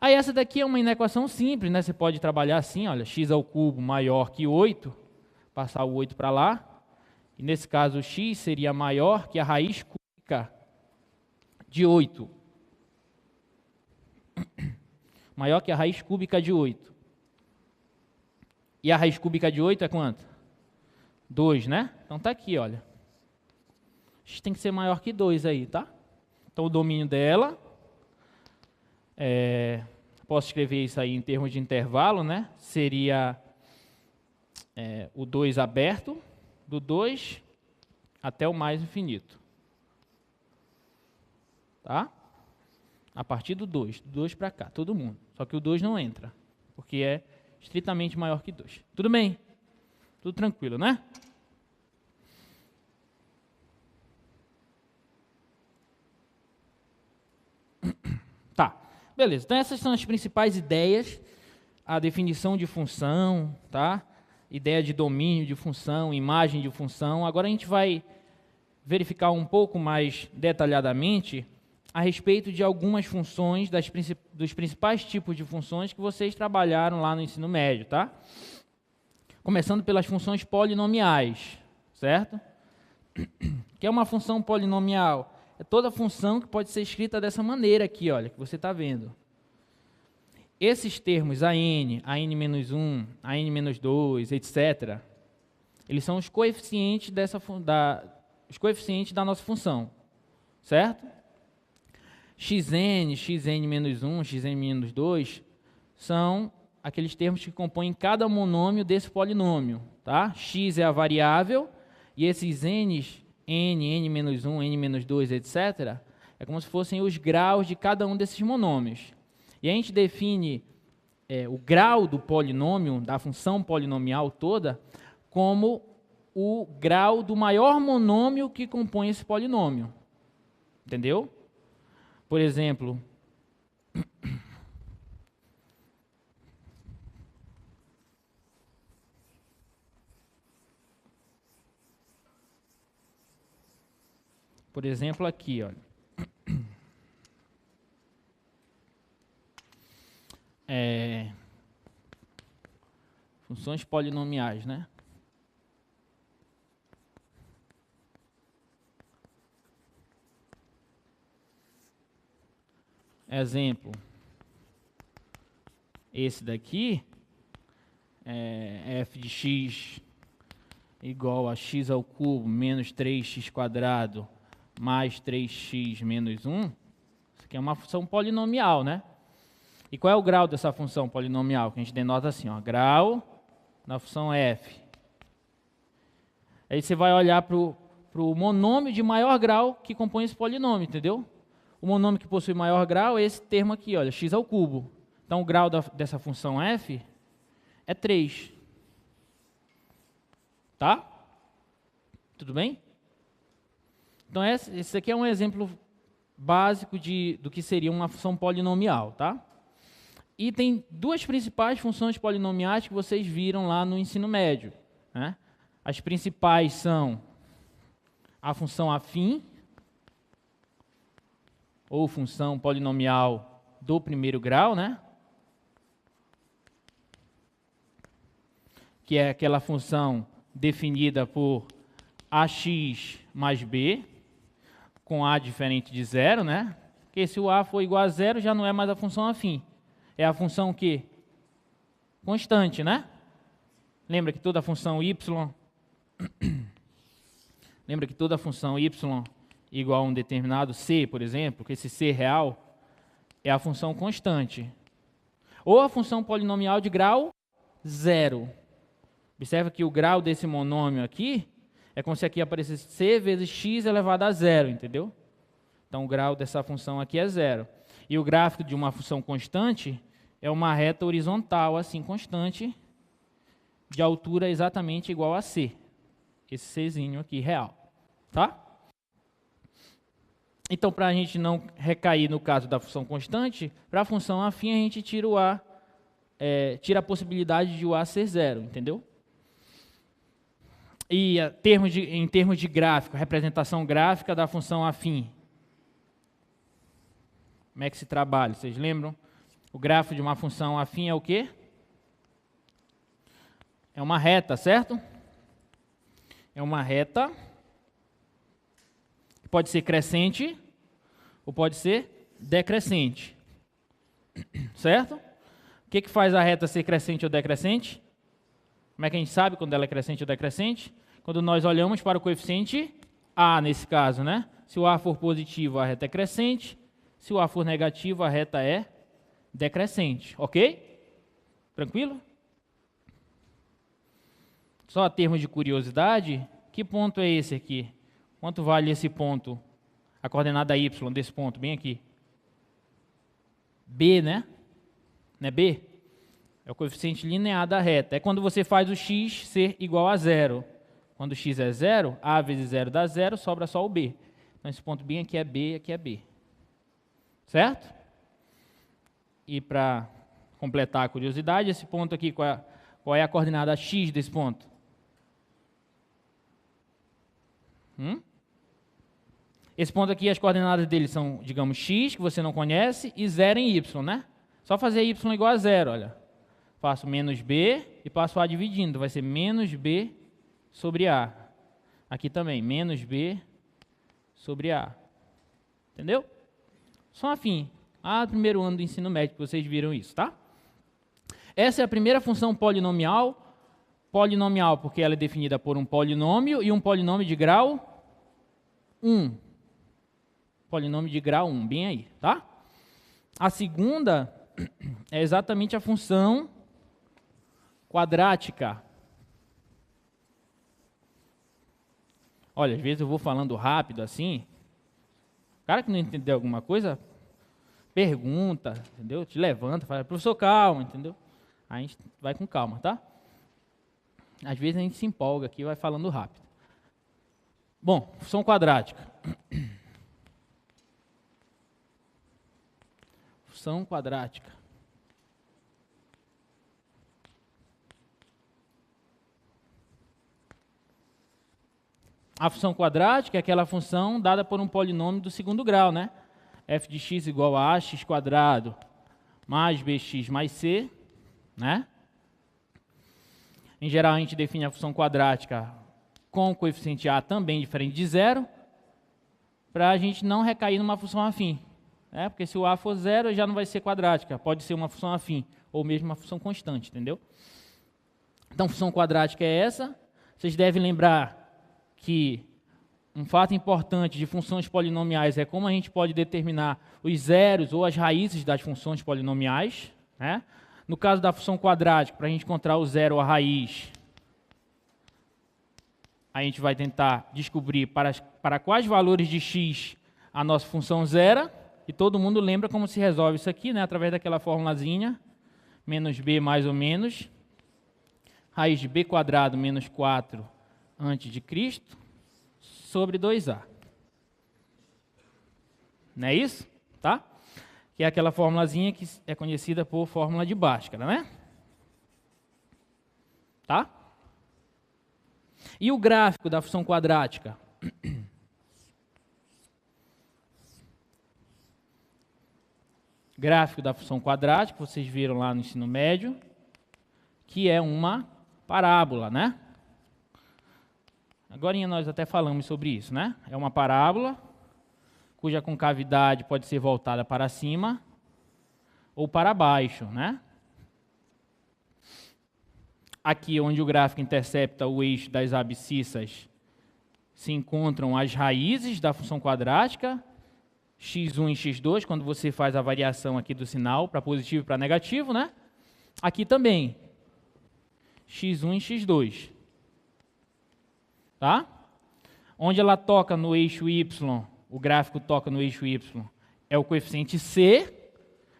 Aí essa daqui é uma inequação simples, né? Você pode trabalhar assim, olha, x ao cubo maior que 8, passar o 8 para lá. E nesse caso o x seria maior que a raiz cúbica de 8. Maior que a raiz cúbica de 8. E a raiz cúbica de 8 é quanto? 2, né? Então tá aqui, olha. X tem que ser maior que 2 aí, tá? Então o domínio dela, posso escrever isso aí em termos de intervalo, né? Seria o 2 aberto, do 2 até o mais infinito. Tá? A partir do 2 para cá, todo mundo. Só que o 2 não entra, porque é estritamente maior que 2. Tudo bem? Tudo tranquilo, né? Tá, beleza. Então essas são as principais ideias, a definição de função, tá? Ideia de domínio de função, imagem de função. Agora a gente vai verificar um pouco mais detalhadamente a respeito de algumas funções, dos principais tipos de funções que vocês trabalharam lá no ensino médio, tá? Começando pelas funções polinomiais, certo? Que é uma função polinomial? É toda função que pode ser escrita dessa maneira aqui, olha, que você está vendo. Esses termos, a n -1, a n-2, etc., eles são os coeficientes os coeficientes da nossa função, certo? xn, xn-1, xn-2 são aqueles termos que compõem cada monômio desse polinômio, tá? X é a variável e esses n's, n, n-1, n-2, etc., é como se fossem os graus de cada um desses monômios. E a gente define o grau do polinômio, da função polinomial toda, como o grau do maior monômio que compõe esse polinômio. Entendeu? Por exemplo, aqui, olha. Funções polinomiais, né? exemplo, esse daqui, f de x igual a x ao cubo menos 3x² mais 3x menos 1, isso aqui é uma função polinomial, né? E qual é o grau dessa função polinomial? Que a gente denota assim, ó, grau da função f. Aí você vai olhar para o monômio de maior grau que compõe esse polinômio, entendeu? O monômio que possui maior grau é esse termo aqui, olha, x ao cubo. Então, o grau dessa função f é 3. Tá? Tudo bem? Então, esse aqui é um exemplo básico do que seria uma função polinomial, tá? E tem duas principais funções polinomiais que vocês viram lá no ensino médio, né? As principais são a função afim, ou função polinomial do primeiro grau, né? Que é aquela função definida por ax mais b, com a diferente de zero, né? Porque se o a for igual a zero, já não é mais a função afim. É a função o quê? Constante, né? Lembra que toda função y lembra que toda função y igual a um determinado c, por exemplo, que esse c real é a função constante. Ou a função polinomial de grau zero. Observa que o grau desse monômio aqui é como se aqui aparecesse c vezes x elevado a zero, entendeu? Então, o grau dessa função aqui é zero. E o gráfico de uma função constante é uma reta horizontal, assim, constante, de altura exatamente igual a c. Esse czinho aqui, real. Tá? Então, para a gente não recair no caso da função constante, para a função afim, a gente tira o a, tira a possibilidade de o a ser zero, entendeu? E em termos de gráfico, representação gráfica da função afim. Como é que se trabalha? Vocês lembram? O gráfico de uma função afim é o quê? É uma reta, certo? É uma reta que pode ser crescente ou pode ser decrescente. Certo? O que faz a reta ser crescente ou decrescente? Como é que a gente sabe quando ela é crescente ou decrescente? Quando nós olhamos para o coeficiente a, nesse caso, né? Se o a for positivo, a reta é crescente. Se o a for negativo, a reta é decrescente. Ok? Tranquilo? Só a termos de curiosidade, que ponto é esse aqui? Quanto vale esse ponto? A coordenada y desse ponto, bem aqui. B, né? Não é B? É o coeficiente linear da reta. É quando você faz o x ser igual a zero. Quando o x é zero, a vezes zero dá zero, sobra só o b. Então, esse ponto bem aqui é b, aqui é b. Certo? E para completar a curiosidade, esse ponto aqui, qual é a coordenada x desse ponto? Esse ponto aqui, as coordenadas dele são, digamos, x, que você não conhece, e 0 em y, né? Só fazer y igual a zero, olha. Faço menos b e passo a dividindo. Vai ser menos b sobre a. Aqui também, menos b sobre a. Entendeu? Só afim. Primeiro ano do ensino médio, que vocês viram isso, tá? Essa é a primeira função polinomial. Polinomial porque ela é definida por um polinômio e um polinômio de grau 1. Polinômio de grau 1, bem aí, tá? A segunda é exatamente a função quadrática. Olha, às vezes eu vou falando rápido assim. O cara que não entendeu alguma coisa, pergunta, entendeu? Te levanta, fala, professor, calma, entendeu? Aí a gente vai com calma, tá? Às vezes a gente se empolga aqui e vai falando rápido. Bom, função quadrática. Função quadrática. A função quadrática é aquela função dada por um polinômio do segundo grau, né? F de x igual a x² mais bx mais c, né? Em geral, a gente define a função quadrática com o coeficiente a também diferente de zero, para a gente não recair numa função afim. né? Porque se o a for zero, já não vai ser quadrática, pode ser uma função afim, ou mesmo uma função constante, entendeu? Então, função quadrática é essa. Vocês devem lembrar que um fato importante de funções polinomiais é como a gente pode determinar os zeros ou as raízes das funções polinomiais, né? No caso da função quadrática, para a gente encontrar o zero ou a raiz, a gente vai tentar descobrir para quais valores de x a nossa função zera, e todo mundo lembra como se resolve isso aqui, né? Através daquela formulazinha, menos b mais ou menos, raiz de b quadrado menos 4 antes de Cristo, sobre 2a. Não é isso? Tá? Que é aquela formulazinha que é conhecida por fórmula de Bhaskara, né? Tá? E o gráfico da função quadrática? Gráfico da função quadrática, vocês viram lá no ensino médio, que é uma parábola, né? Agora nós até falamos sobre isso, né? É uma parábola cuja concavidade pode ser voltada para cima ou para baixo, né? Aqui onde o gráfico intercepta o eixo das abscissas se encontram as raízes da função quadrática, x1 e x2, quando você faz a variação aqui do sinal para positivo e para negativo, né? Aqui também, x1 e x2. Tá? Onde ela toca no eixo y, o gráfico toca no eixo y, é o coeficiente c,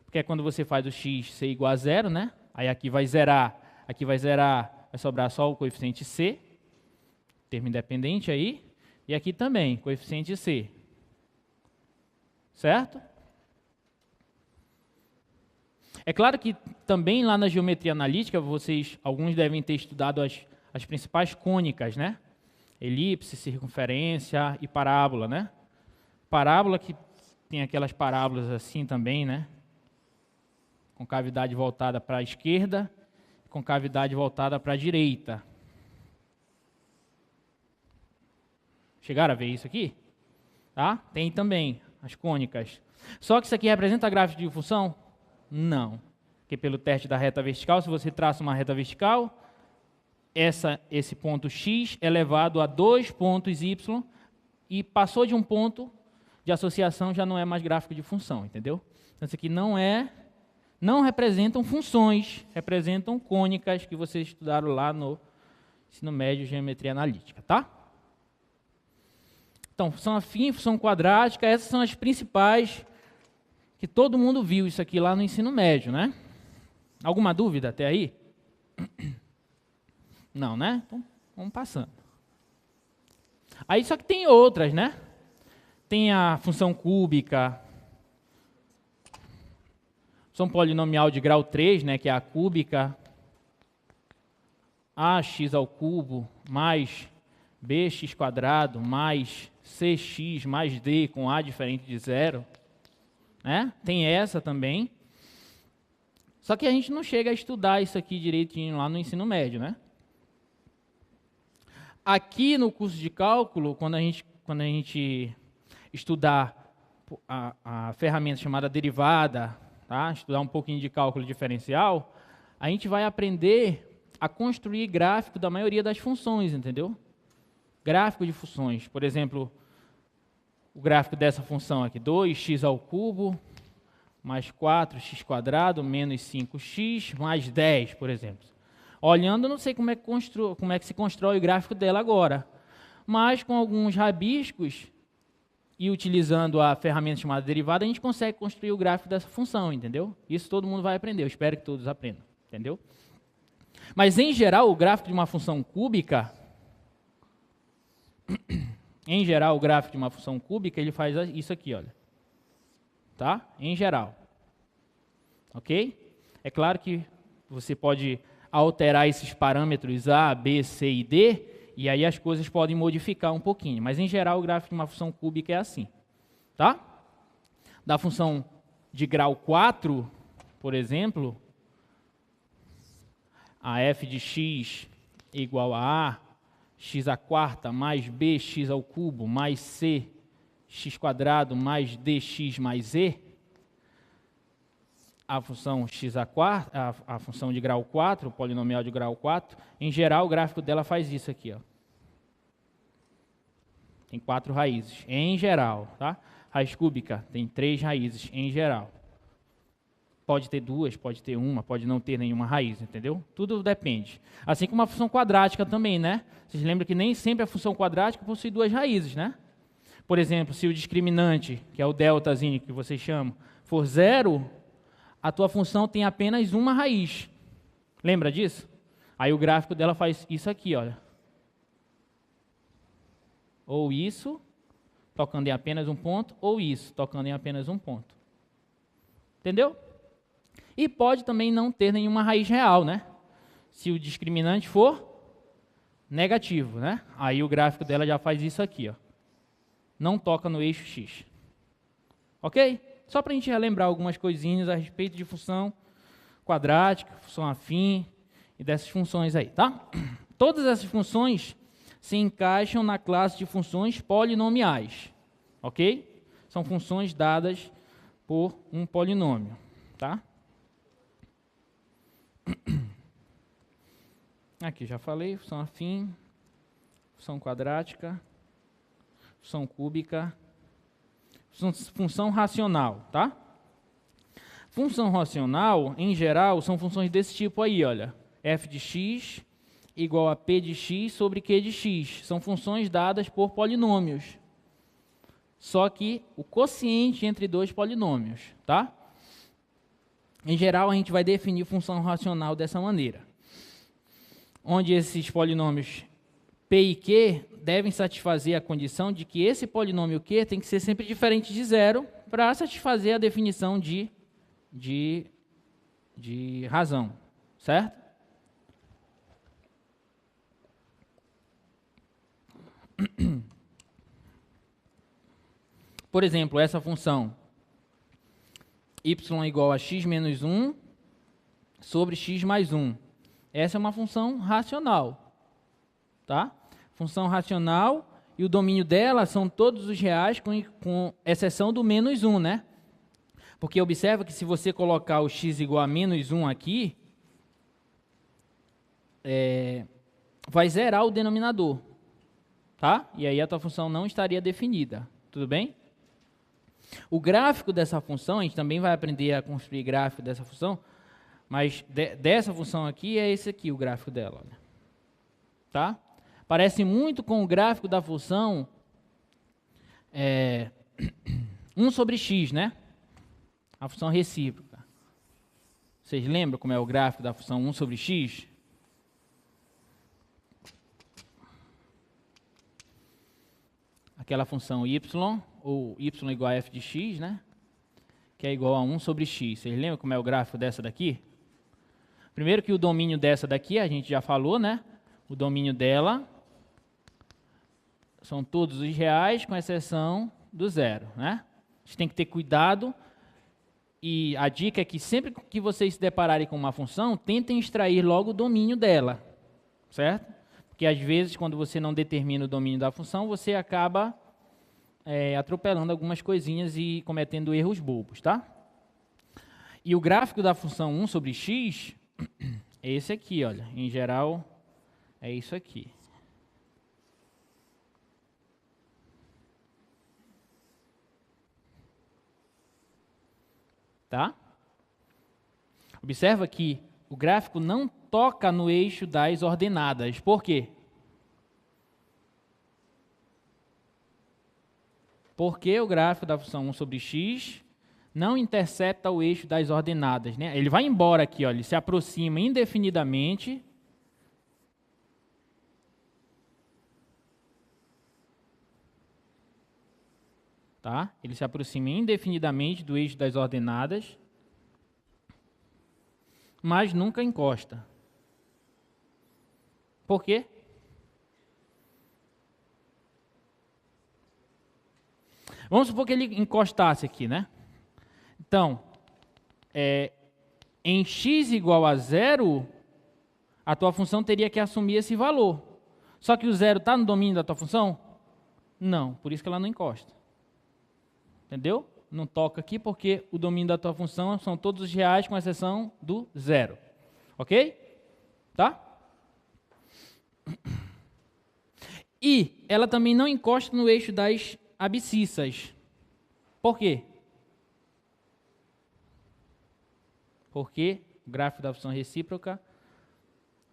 porque é quando você faz o x ser igual a zero, né? Aí aqui vai zerar, vai sobrar só o coeficiente c, termo independente aí, e aqui também, coeficiente c. Certo? É claro que também lá na geometria analítica, alguns devem ter estudado as principais cônicas, né? Elipse, circunferência e parábola, né? Parábola que tem aquelas parábolas assim também, né? Com cavidade voltada para a esquerda, com cavidade voltada para a direita. Chegaram a ver isso aqui? Tá? Tem também as cônicas. Só que isso aqui representa gráfico de função? Não. Porque pelo teste da reta vertical, se você traça uma reta vertical, esse ponto x é levado a 2 pontos y e passou de um ponto de associação, já não é mais gráfico de função, entendeu? Então isso aqui não representam funções, representam cônicas que vocês estudaram lá no ensino médio de geometria analítica, tá? Então, função afim, função quadrática, essas são as principais que todo mundo viu isso aqui lá no ensino médio, né? Alguma dúvida até aí? Não, né? Então, vamos passando. Aí só que tem outras, né? Tem a função cúbica, função polinomial de grau 3, né, que é a cúbica, ax ao cubo mais bx quadrado mais cx mais d com a diferente de zero, né? Tem essa também. Só que a gente não chega a estudar isso aqui direitinho lá no ensino médio, né? Aqui no curso de cálculo, quando a gente estudar a ferramenta chamada derivada, tá? Estudar um pouquinho de cálculo diferencial, a gente vai aprender a construir gráfico da maioria das funções, entendeu? Gráfico de funções. Por exemplo, o gráfico dessa função aqui, 2x ao cubo mais 4x quadrado menos 5x mais 10, por exemplo. Olhando, eu não sei como é que se constrói o gráfico dela agora, mas com alguns rabiscos e utilizando a ferramenta chamada derivada, a gente consegue construir o gráfico dessa função, entendeu? Isso todo mundo vai aprender, eu espero que todos aprendam, entendeu? Mas, em geral, o gráfico de uma função cúbica, ele faz isso aqui, olha. Tá? Em geral. Ok? É claro que você pode alterar esses parâmetros A, B, C e D, e aí as coisas podem modificar um pouquinho. Mas, em geral, o gráfico de uma função cúbica é assim. Tá? Da função de grau 4, por exemplo, a f de x igual a x à quarta mais bx ao cubo mais c x quadrado mais dx mais e, a função x a quarto, a função de grau 4, o polinomial de grau 4, em geral o gráfico dela faz isso aqui, ó. Tem 4 raízes, em geral, tá? Raiz cúbica tem 3 raízes, em geral. Pode ter 2, pode ter 1, pode não ter nenhuma raiz, entendeu? Tudo depende. Assim como a função quadrática também, né? Vocês lembram que nem sempre a função quadrática possui 2 raízes, né? Por exemplo, se o discriminante, que é o deltazinho que vocês chamam, for 0, a tua função tem apenas uma raiz. Lembra disso? Aí o gráfico dela faz isso aqui, olha. Ou isso, tocando em apenas um ponto, ou isso, tocando em apenas um ponto. Entendeu? E pode também não ter nenhuma raiz real, né? Se o discriminante for negativo, né? Aí o gráfico dela já faz isso aqui, ó. Não toca no eixo X. Ok? Só para a gente relembrar algumas coisinhas a respeito de função quadrática, função afim e dessas funções aí, tá? Todas essas funções se encaixam na classe de funções polinomiais, ok? São funções dadas por um polinômio, tá? Aqui já falei, função afim, função quadrática, função cúbica, função racional, tá? Função racional, em geral, são funções desse tipo aí, olha. F de x igual a P de x sobre Q de x. São funções dadas por polinômios. Só que o quociente entre dois polinômios, tá? Em geral, a gente vai definir função racional dessa maneira. Onde esses polinômios P e Q devem satisfazer a condição de que esse polinômio Q tem que ser sempre diferente de zero para satisfazer a definição de razão, certo? Por exemplo, essa função y igual a x menos 1 sobre x mais 1. Essa é uma função racional, tá? Função racional e o domínio dela são todos os reais com exceção do menos 1, né? Porque observa que se você colocar o x igual a menos 1 aqui, vai zerar o denominador, tá? E aí a tua função não estaria definida, tudo bem? O gráfico dessa função, a gente também vai aprender a construir gráfico dessa função, mas dessa função aqui é esse aqui, o gráfico dela, olha. Tá? Parece muito com o gráfico da função 1 sobre x, né? A função recíproca. Vocês lembram como é o gráfico da função 1 sobre x? Aquela função y, ou y igual a f de x, né? Que é igual a 1 sobre x. Vocês lembram como é o gráfico dessa daqui? Primeiro que o domínio dessa daqui, a gente já falou, né? O domínio dela são todos os reais, com exceção do zero, né? A gente tem que ter cuidado. E a dica é que sempre que vocês se depararem com uma função, tentem extrair logo o domínio dela, certo? Porque às vezes, quando você não determina o domínio da função, você acaba atropelando algumas coisinhas e cometendo erros bobos, tá? E o gráfico da função 1 sobre x é esse aqui, olha. Em geral, é isso aqui. Tá? Observa que o gráfico não toca no eixo das ordenadas. Por quê? Porque o gráfico da função 1 sobre x não intercepta o eixo das ordenadas, né? Ele vai embora aqui, ó, ele se aproxima indefinidamente. Tá? Ele se aproxima indefinidamente do eixo das ordenadas, mas nunca encosta. Por quê? Vamos supor que ele encostasse aqui, né? Então, em x igual a 0, a tua função teria que assumir esse valor. Só que o 0 está no domínio da tua função? Não, por isso que ela não encosta. Entendeu? não toca aqui porque o domínio da tua função são todos os reais com exceção do zero. Ok? Tá? E ela também não encosta no eixo das abscissas. Por quê? Porque o gráfico da função recíproca,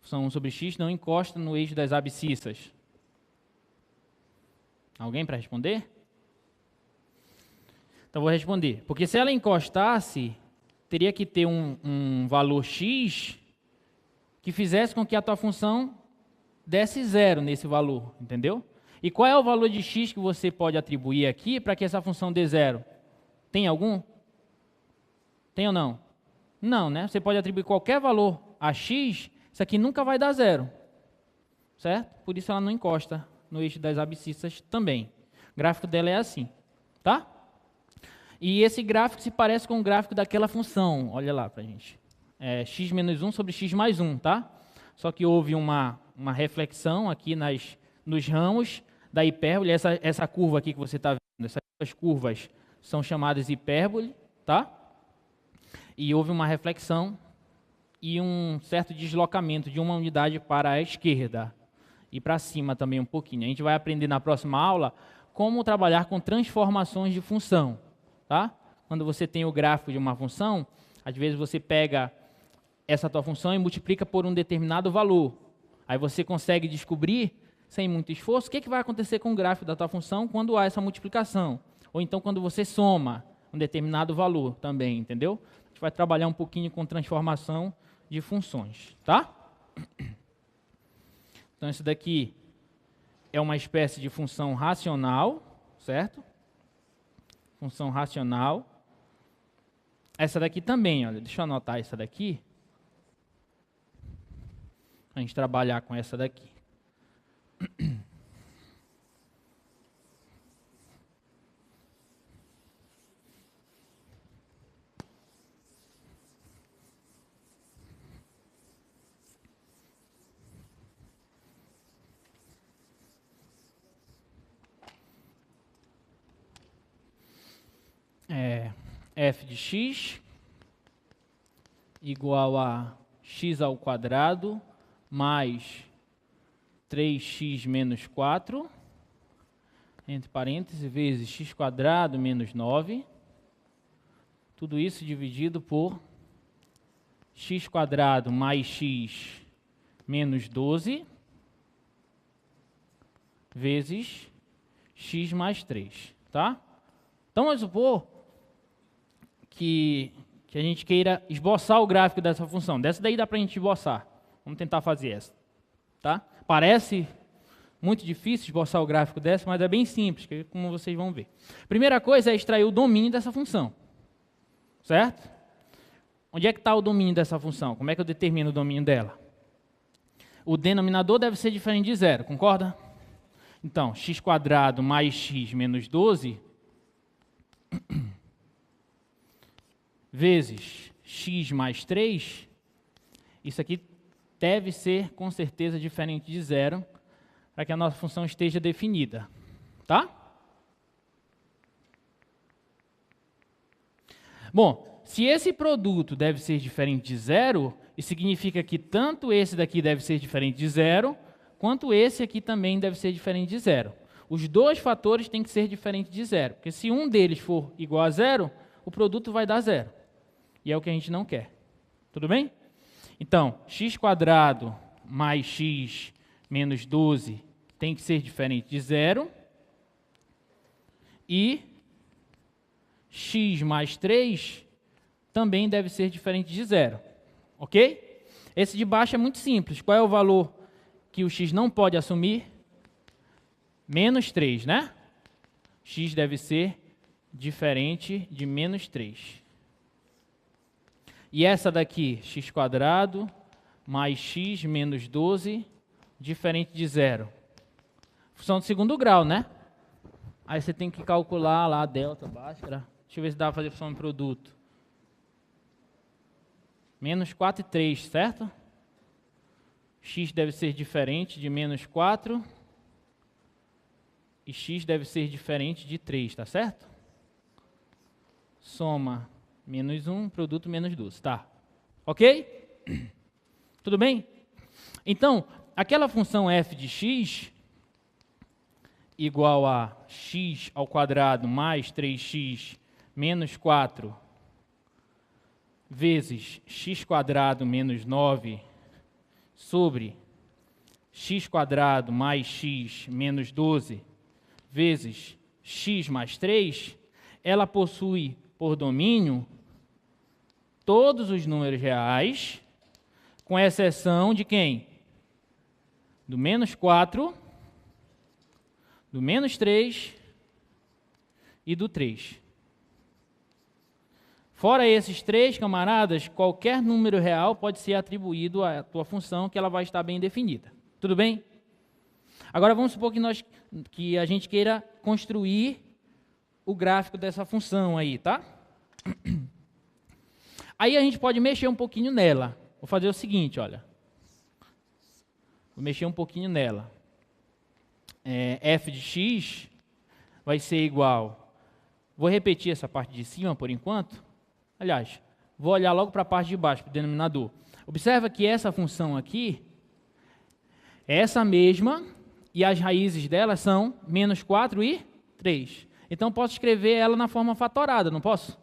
função 1 sobre x, não encosta no eixo das abscissas. Alguém para responder? Então, vou responder. Porque se ela encostasse, teria que ter um valor x que fizesse com que a tua função desse zero nesse valor, entendeu? E qual é o valor de x que você pode atribuir aqui para que essa função dê zero? Tem algum? Tem ou não? Não, né? Você pode atribuir qualquer valor a x, isso aqui nunca vai dar zero, certo? Por isso ela não encosta no eixo das abscissas também. O gráfico dela é assim, tá? E esse gráfico se parece com o gráfico daquela função, olha lá pra gente. É x menos 1 sobre x mais 1, tá? Só que houve uma reflexão aqui nos ramos da hipérbole. Essa curva aqui que você está vendo, essas duas curvas são chamadas hipérbole, tá? E houve uma reflexão e um certo deslocamento de uma unidade para a esquerda e para cima também um pouquinho. A gente vai aprender na próxima aula como trabalhar com transformações de função, tá? Quando você tem o gráfico de uma função, às vezes você pega essa tua função e multiplica por um determinado valor. Aí você consegue descobrir, sem muito esforço, o que vai acontecer com o gráfico da tua função quando há essa multiplicação. Ou então quando você soma um determinado valor também, entendeu? A gente vai trabalhar um pouquinho com transformação de funções, tá? Então, isso daqui é uma espécie de função racional, certo? Função racional. Essa daqui também, olha, deixa eu anotar essa daqui. A gente trabalhar com essa daqui. F de x igual a x ao quadrado mais 3x menos 4, entre parênteses, vezes x quadrado menos 9. Tudo isso dividido por x quadrado mais x menos 12, vezes x mais 3, tá? Então, vamos supor que a gente queira esboçar o gráfico dessa função. Dessa daí dá para a gente esboçar. Vamos tentar fazer essa, tá? Parece muito difícil esboçar o gráfico dessa, mas é bem simples, como vocês vão ver. Primeira coisa é extrair o domínio dessa função, certo? Onde é que está o domínio dessa função? Como é que eu determino o domínio dela? O denominador deve ser diferente de zero, concorda? Então, x quadrado mais x menos 12 vezes x mais 3, isso aqui deve ser com certeza diferente de zero, para que a nossa função esteja definida, tá? Bom, se esse produto deve ser diferente de zero, isso significa que tanto esse daqui deve ser diferente de zero, quanto esse aqui também deve ser diferente de zero. Os dois fatores têm que ser diferentes de zero, porque se um deles for igual a zero, o produto vai dar zero. E é o que a gente não quer. Tudo bem? Então, x quadrado mais x menos 12 tem que ser diferente de zero. E x mais 3 também deve ser diferente de zero. Ok? Esse de baixo é muito simples. Qual é o valor que o x não pode assumir? Menos 3, né? X deve ser diferente de menos 3. E essa daqui, x quadrado mais x menos 12, diferente de zero. Função de segundo grau, né? Aí você tem que calcular lá a delta Bhaskara. Deixa eu ver se dá para fazer função de produto. Menos 4 e 3, certo? X deve ser diferente de menos 4. E x deve ser diferente de 3, tá certo? soma menos 1, produto menos 12. Tá? Ok? Tudo bem? Então, aquela função f de x igual a x ao quadrado mais 3x menos 4 vezes x quadrado menos 9 sobre x quadrado mais x menos 12 vezes x mais 3, ela possui por domínio todos os números reais, com exceção de quem? Do menos 4, do menos 3 e do 3. Fora esses três, camaradas, qualquer número real pode ser atribuído à tua função, que ela vai estar bem definida. Tudo bem? Agora vamos supor que a gente queira construir o gráfico dessa função aí, tá? Aí a gente pode mexer um pouquinho nela. Vou fazer o seguinte, olha. Vou mexer um pouquinho nela. F de x vai ser igual... Vou repetir essa parte de cima por enquanto. Aliás, vou olhar logo para a parte de baixo, para o denominador. Observa que essa função aqui é essa mesma e as raízes dela são menos 4 e 3. Então, posso escrever ela na forma fatorada, não posso?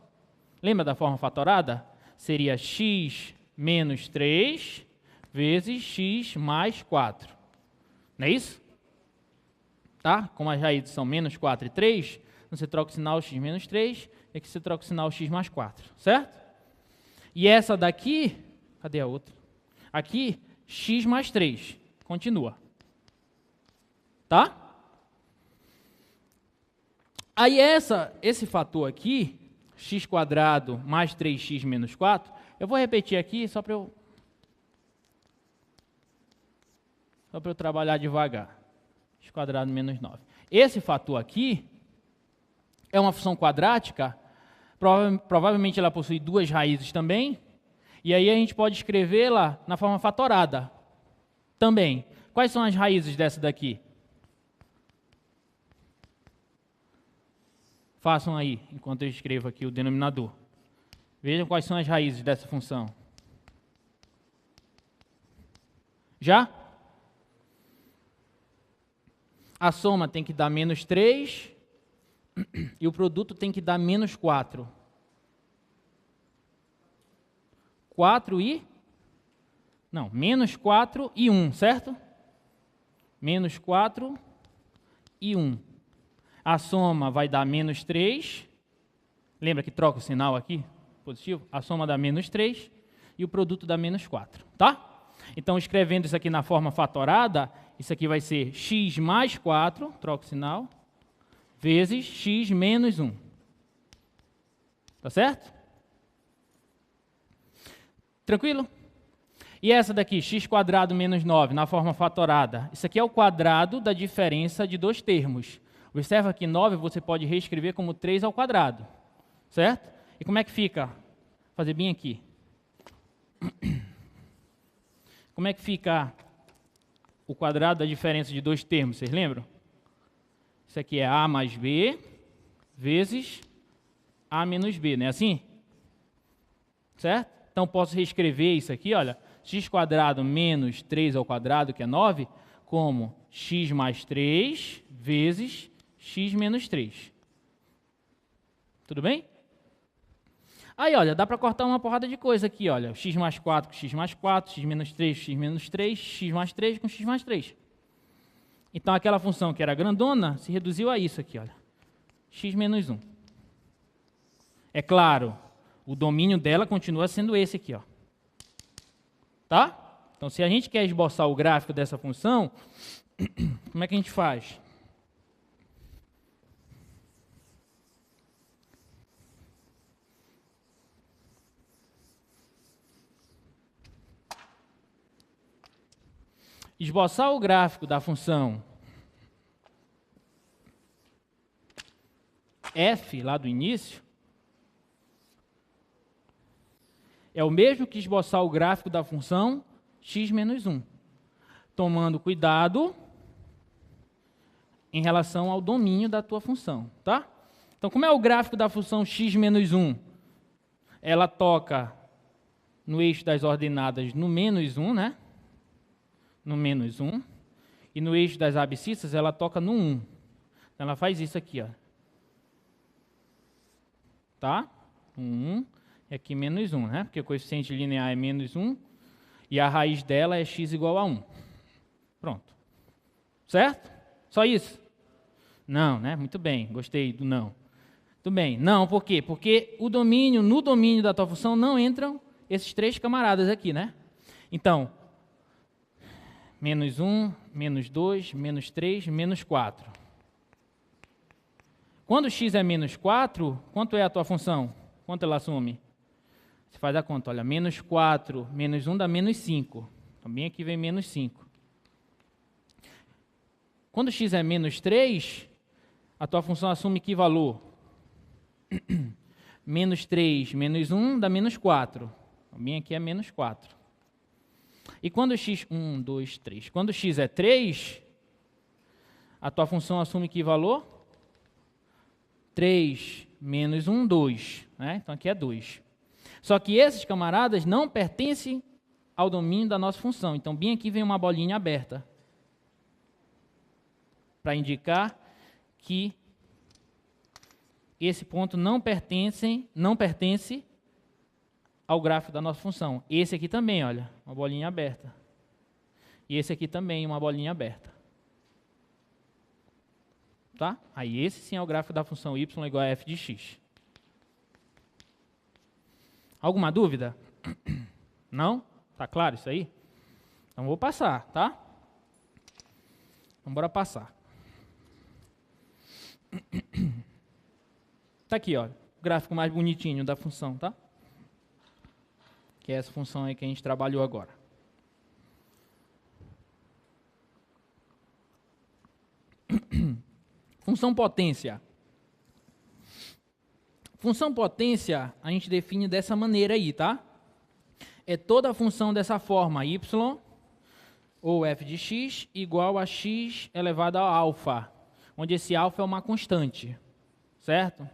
Lembra da forma fatorada? Seria x menos 3 vezes x mais 4. Não é isso? Tá? Como as raízes são menos 4 e 3, você troca o sinal x menos 3, e aqui você troca o sinal x mais 4, certo? E essa daqui, cadê a outra? Aqui, x mais 3, continua. Tá? Aí esse fator aqui, x quadrado mais 3x menos 4, eu vou repetir aqui só para eu trabalhar devagar. X quadrado menos 9. Esse fator aqui é uma função quadrática, provavelmente ela possui duas raízes também, e aí a gente pode escrevê-la na forma fatorada também. Quais são as raízes dessa daqui? Façam aí, enquanto eu escrevo aqui o denominador. Vejam quais são as raízes dessa função. Já? A soma tem que dar menos 3... e o produto tem que dar menos 4. 4 e... Não, menos 4 e 1, certo? Menos 4 e 1. A soma vai dar menos 3. Lembra que troca o sinal aqui? Positivo. A soma dá menos 3 e o produto dá menos 4, tá? Então, escrevendo isso aqui na forma fatorada, isso aqui vai ser x mais 4, troca o sinal, vezes x menos 1. Tá certo? Tranquilo? E essa daqui, x quadrado menos 9, na forma fatorada. Isso aqui é o quadrado da diferença de dois termos. Observa que 9 você pode reescrever como 3 ao quadrado. Certo? E como é que fica? Vou fazer bem aqui. Como é que fica o quadrado da diferença de dois termos? Vocês lembram? Isso aqui é a mais b vezes a menos b, não é assim? Certo? Então, posso reescrever isso aqui, olha, x quadrado menos 3 ao quadrado, que é 9, como x mais 3 vezes x menos 3. Tudo bem? Aí, olha, dá para cortar uma porrada de coisa aqui, olha, x mais 4 com x mais 4, x menos 3 com x menos 3, x mais 3 com x mais 3. Então, aquela função que era grandona se reduziu a isso aqui, olha. X menos 1. É claro, o domínio dela continua sendo esse aqui, ó. Tá? Então, se a gente quer esboçar o gráfico dessa função, como é que a gente faz? Esboçar o gráfico da função f, lá do início, é o mesmo que esboçar o gráfico da função x menos 1, tomando cuidado em relação ao domínio da tua função, tá? Então, como é o gráfico da função x menos 1? Ela toca no eixo das ordenadas no menos 1, né? No menos 1. E no eixo das abscissas, ela toca no 1. Então, ela faz isso aqui, ó. Tá? 1, e aqui menos 1, né? Porque o coeficiente linear é menos 1, e a raiz dela é x igual a 1. Pronto. Certo? Só isso? Não, né? Muito bem, gostei do não. Tudo bem. Não, por quê? Porque no domínio da tua função não entram esses três camaradas aqui, né? Então, menos 1, menos 2, menos 3, menos 4. Quando x é menos 4, quanto é a tua função? Quanto ela assume? Você faz a conta, olha, menos 4, menos 1 dá menos 5. Também aqui vem menos 5. Quando x é menos 3, a tua função assume que valor? Menos 3, menos 1 dá menos 4. Também aqui é menos 4. E quando x... 1, 2, 3. Quando x é 3, a tua função assume que valor? 3 menos 1, 2. Né? Então aqui é 2. Só que esses camaradas não pertencem ao domínio da nossa função. Então, bem aqui vem uma bolinha aberta, para indicar que esse ponto não pertence ao gráfico da nossa função. Esse aqui também, olha, uma bolinha aberta. E esse aqui também, uma bolinha aberta. Tá? Aí esse sim é o gráfico da função y igual a f de x. Alguma dúvida? Não? Tá claro isso aí? Então vou passar, tá? Então bora passar. Tá aqui, ó, o gráfico mais bonitinho da função, tá? Que é essa função aí que a gente trabalhou agora. Função potência. Função potência a gente define dessa maneira aí, tá? É toda a função dessa forma, y ou f de x igual a x elevado a alfa, onde esse alfa é uma constante, certo?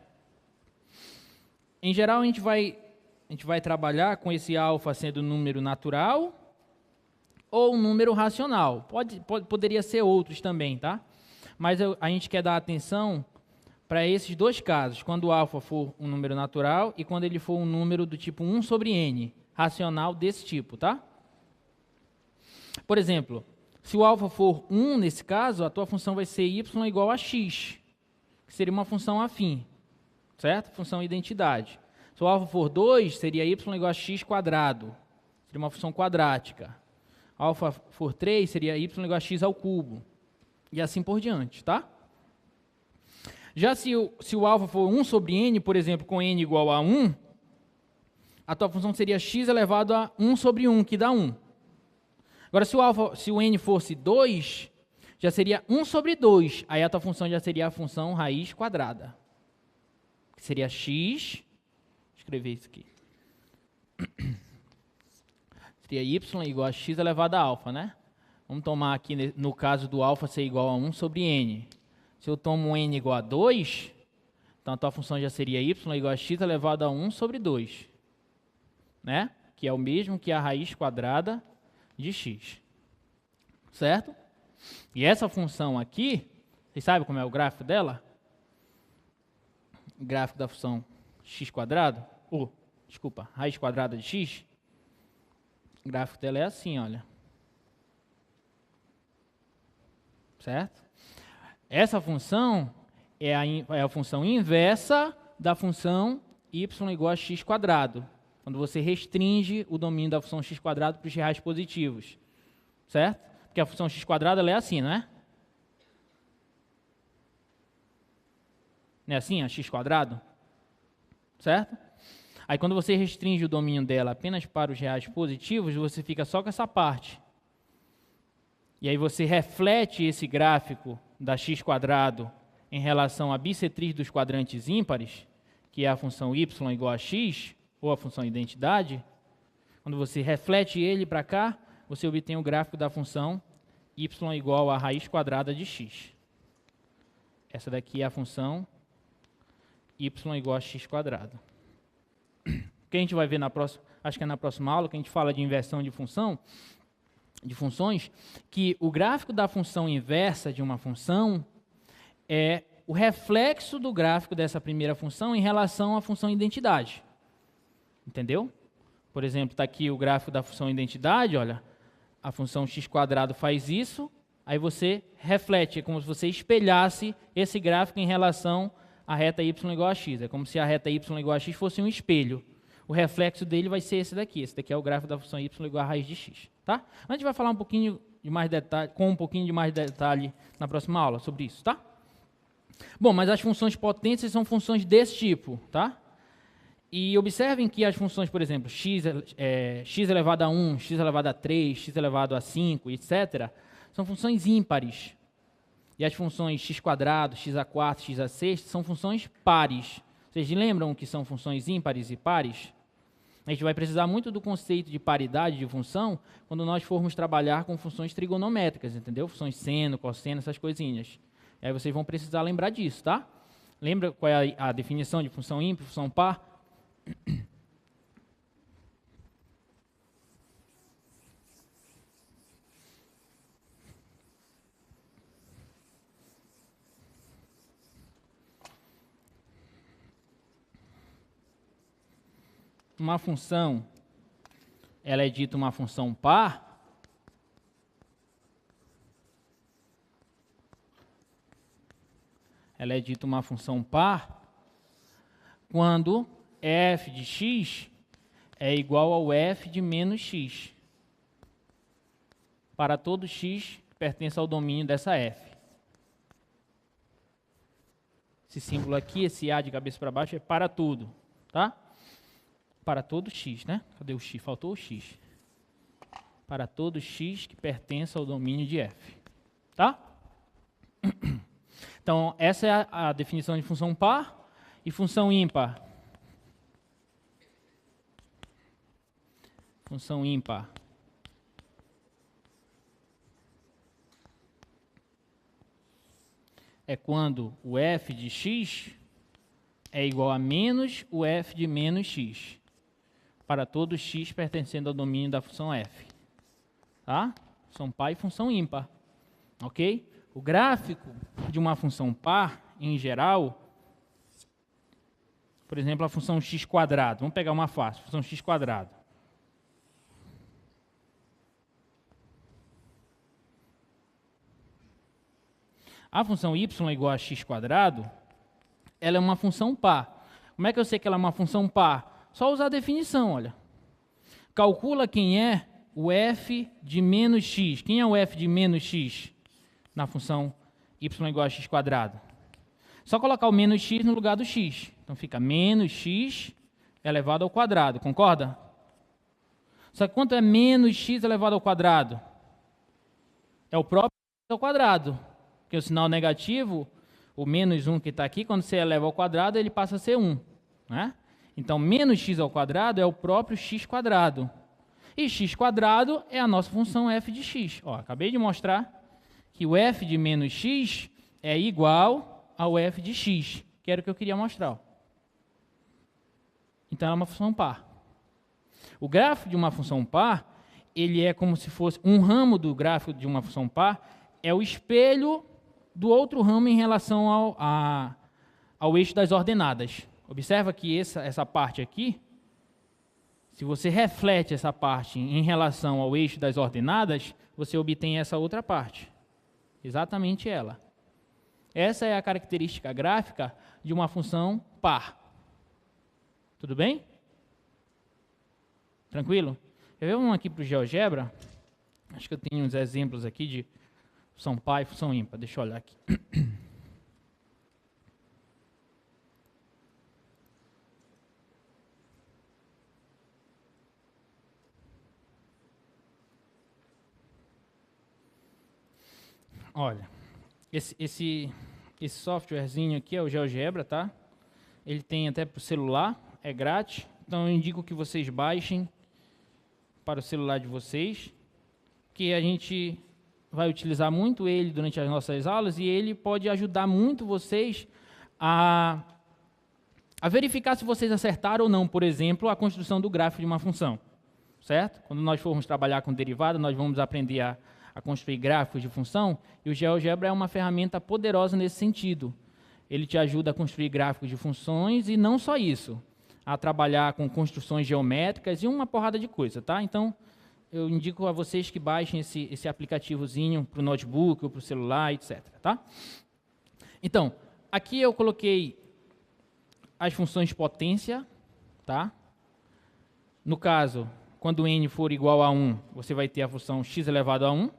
Em geral, a gente vai trabalhar com esse alfa sendo um número natural ou um número racional. Poderia ser outros também, tá? Mas a gente quer dar atenção para esses dois casos, quando o alfa for um número natural e quando ele for um número do tipo 1 sobre n, racional desse tipo, tá? Por exemplo, se o alfa for 1 nesse caso, a tua função vai ser y igual a x, que seria uma função afim, certo? Função identidade. Se o alfa for 2, seria y igual a x quadrado, seria uma função quadrática. Alfa for 3, seria y igual a x ao cubo, e assim por diante, tá? Já se o alfa for 1 sobre n, por exemplo, com n igual a 1, a tua função seria x elevado a 1 sobre 1, que dá 1. Agora, se o n fosse 2, já seria 1 sobre 2. Aí a tua função já seria a função raiz quadrada. Que seria x, vou escrever isso aqui. Seria y igual a x elevado a alfa, né? Vamos tomar aqui, no caso do alfa ser igual a 1 sobre n. Se eu tomo n igual a 2, então a tua função já seria y igual a x elevado a 1 sobre 2. Né? Que é o mesmo que a raiz quadrada de x. Certo? E essa função aqui, vocês sabem como é o gráfico dela? O gráfico da função x quadrado, desculpa, raiz quadrada de x. O gráfico dela é assim, olha. Certo? Essa função é a função inversa da função y igual a x quadrado, quando você restringe o domínio da função x quadrado para os reais positivos, certo? Porque a função x quadrado ela é assim, não é? Não é assim a x quadrado? Certo? Aí quando você restringe o domínio dela apenas para os reais positivos, você fica só com essa parte. E aí você reflete esse gráfico da x quadrado em relação à bissetriz dos quadrantes ímpares, que é a função y igual a x, ou a função identidade. Quando você reflete ele para cá, você obtém o gráfico da função y igual a raiz quadrada de x. Essa daqui é a função y igual a x quadrado. O que a gente vai ver na próxima, acho que é na próxima aula, que a gente fala de inversão de função, de funções, que o gráfico da função inversa de uma função é o reflexo do gráfico dessa primeira função em relação à função identidade. Entendeu? Por exemplo, está aqui o gráfico da função identidade, olha, a função x² faz isso, aí você reflete, é como se você espelhasse esse gráfico em relação à reta y igual a x. É como se a reta y igual a x fosse um espelho. O reflexo dele vai ser esse daqui. Esse daqui é o gráfico da função y igual a raiz de x. Tá? A gente vai falar um pouquinho de mais detalhe, com um pouquinho de mais detalhe na próxima aula sobre isso, tá? Bom, mas as funções potentes são funções desse tipo, tá? E observem que as funções, por exemplo, x elevado a 1, x elevado a 3, x elevado a 5, etc., são funções ímpares. E as funções x², x⁴, x�6 são funções pares. Vocês lembram que são funções ímpares e pares? A gente vai precisar muito do conceito de paridade de função quando nós formos trabalhar com funções trigonométricas, entendeu? Funções seno, cosseno, essas coisinhas. E aí vocês vão precisar lembrar disso, tá? Lembra qual é a definição de função ímpar, função par? Uma função, ela é dita uma função par quando f de x é igual ao f de menos x para todo x que pertence ao domínio dessa f. Esse símbolo aqui, esse A de cabeça para baixo, é para tudo, tá? Para todo x, né? Cadê o x? Faltou o x. Para todo x que pertence ao domínio de f. Tá? Então, essa é a definição de função par e função ímpar. Função ímpar é quando o f de x é igual a menos o f de menos x. Para todo x pertencendo ao domínio da função f. Tá? Função par e função ímpar. Ok? O gráfico de uma função par, em geral, por exemplo, a função x². Vamos pegar uma fácil, função x². A função y igual a x², ela é uma função par. Como é que eu sei que ela é uma função par? Só usar a definição, olha. Calcula quem é o f de menos x. Quem é o f de menos x na função y igual a x²? Só colocar o menos x no lugar do x. Então fica menos x elevado ao quadrado, concorda? Só que quanto é menos x elevado ao quadrado? É o próprio x ao quadrado. Porque o sinal negativo, o menos 1 que está aqui, quando você eleva ao quadrado, ele passa a ser 1. Né? Então, menos x ao quadrado é o próprio x². E x² é a nossa função f de x. Ó, acabei de mostrar que o f de menos x é igual ao f de x, que era o que eu queria mostrar. Ó. Então, ela é uma função par. O gráfico de uma função par, ele é como se fosse um ramo do gráfico de uma função par, é o espelho do outro ramo em relação ao eixo das ordenadas. Observa que essa parte aqui, se você reflete essa parte em relação ao eixo das ordenadas, você obtém essa outra parte. Exatamente ela. Essa é a característica gráfica de uma função par. Tudo bem? Tranquilo? Eu vou aqui para o GeoGebra. Acho que eu tenho uns exemplos aqui de função par e função ímpar. Deixa eu olhar aqui. Olha, esse softwarezinho aqui é o GeoGebra, tá? Ele tem até para o celular, é grátis. Então eu indico que vocês baixem para o celular de vocês, que a gente vai utilizar muito ele durante as nossas aulas e ele pode ajudar muito vocês a a verificar se vocês acertaram ou não, por exemplo, a construção do gráfico de uma função. Certo? Quando nós formos trabalhar com derivada, nós vamos aprender a construir gráficos de função, e o GeoGebra é uma ferramenta poderosa nesse sentido. Ele te ajuda a construir gráficos de funções e não só isso, a trabalhar com construções geométricas e uma porrada de coisa, tá? Então, eu indico a vocês que baixem esse aplicativozinho para o notebook ou para o celular, etc. Tá? Então, aqui eu coloquei as funções de potência, tá? No caso, quando n for igual a 1, você vai ter a função x elevado a 1.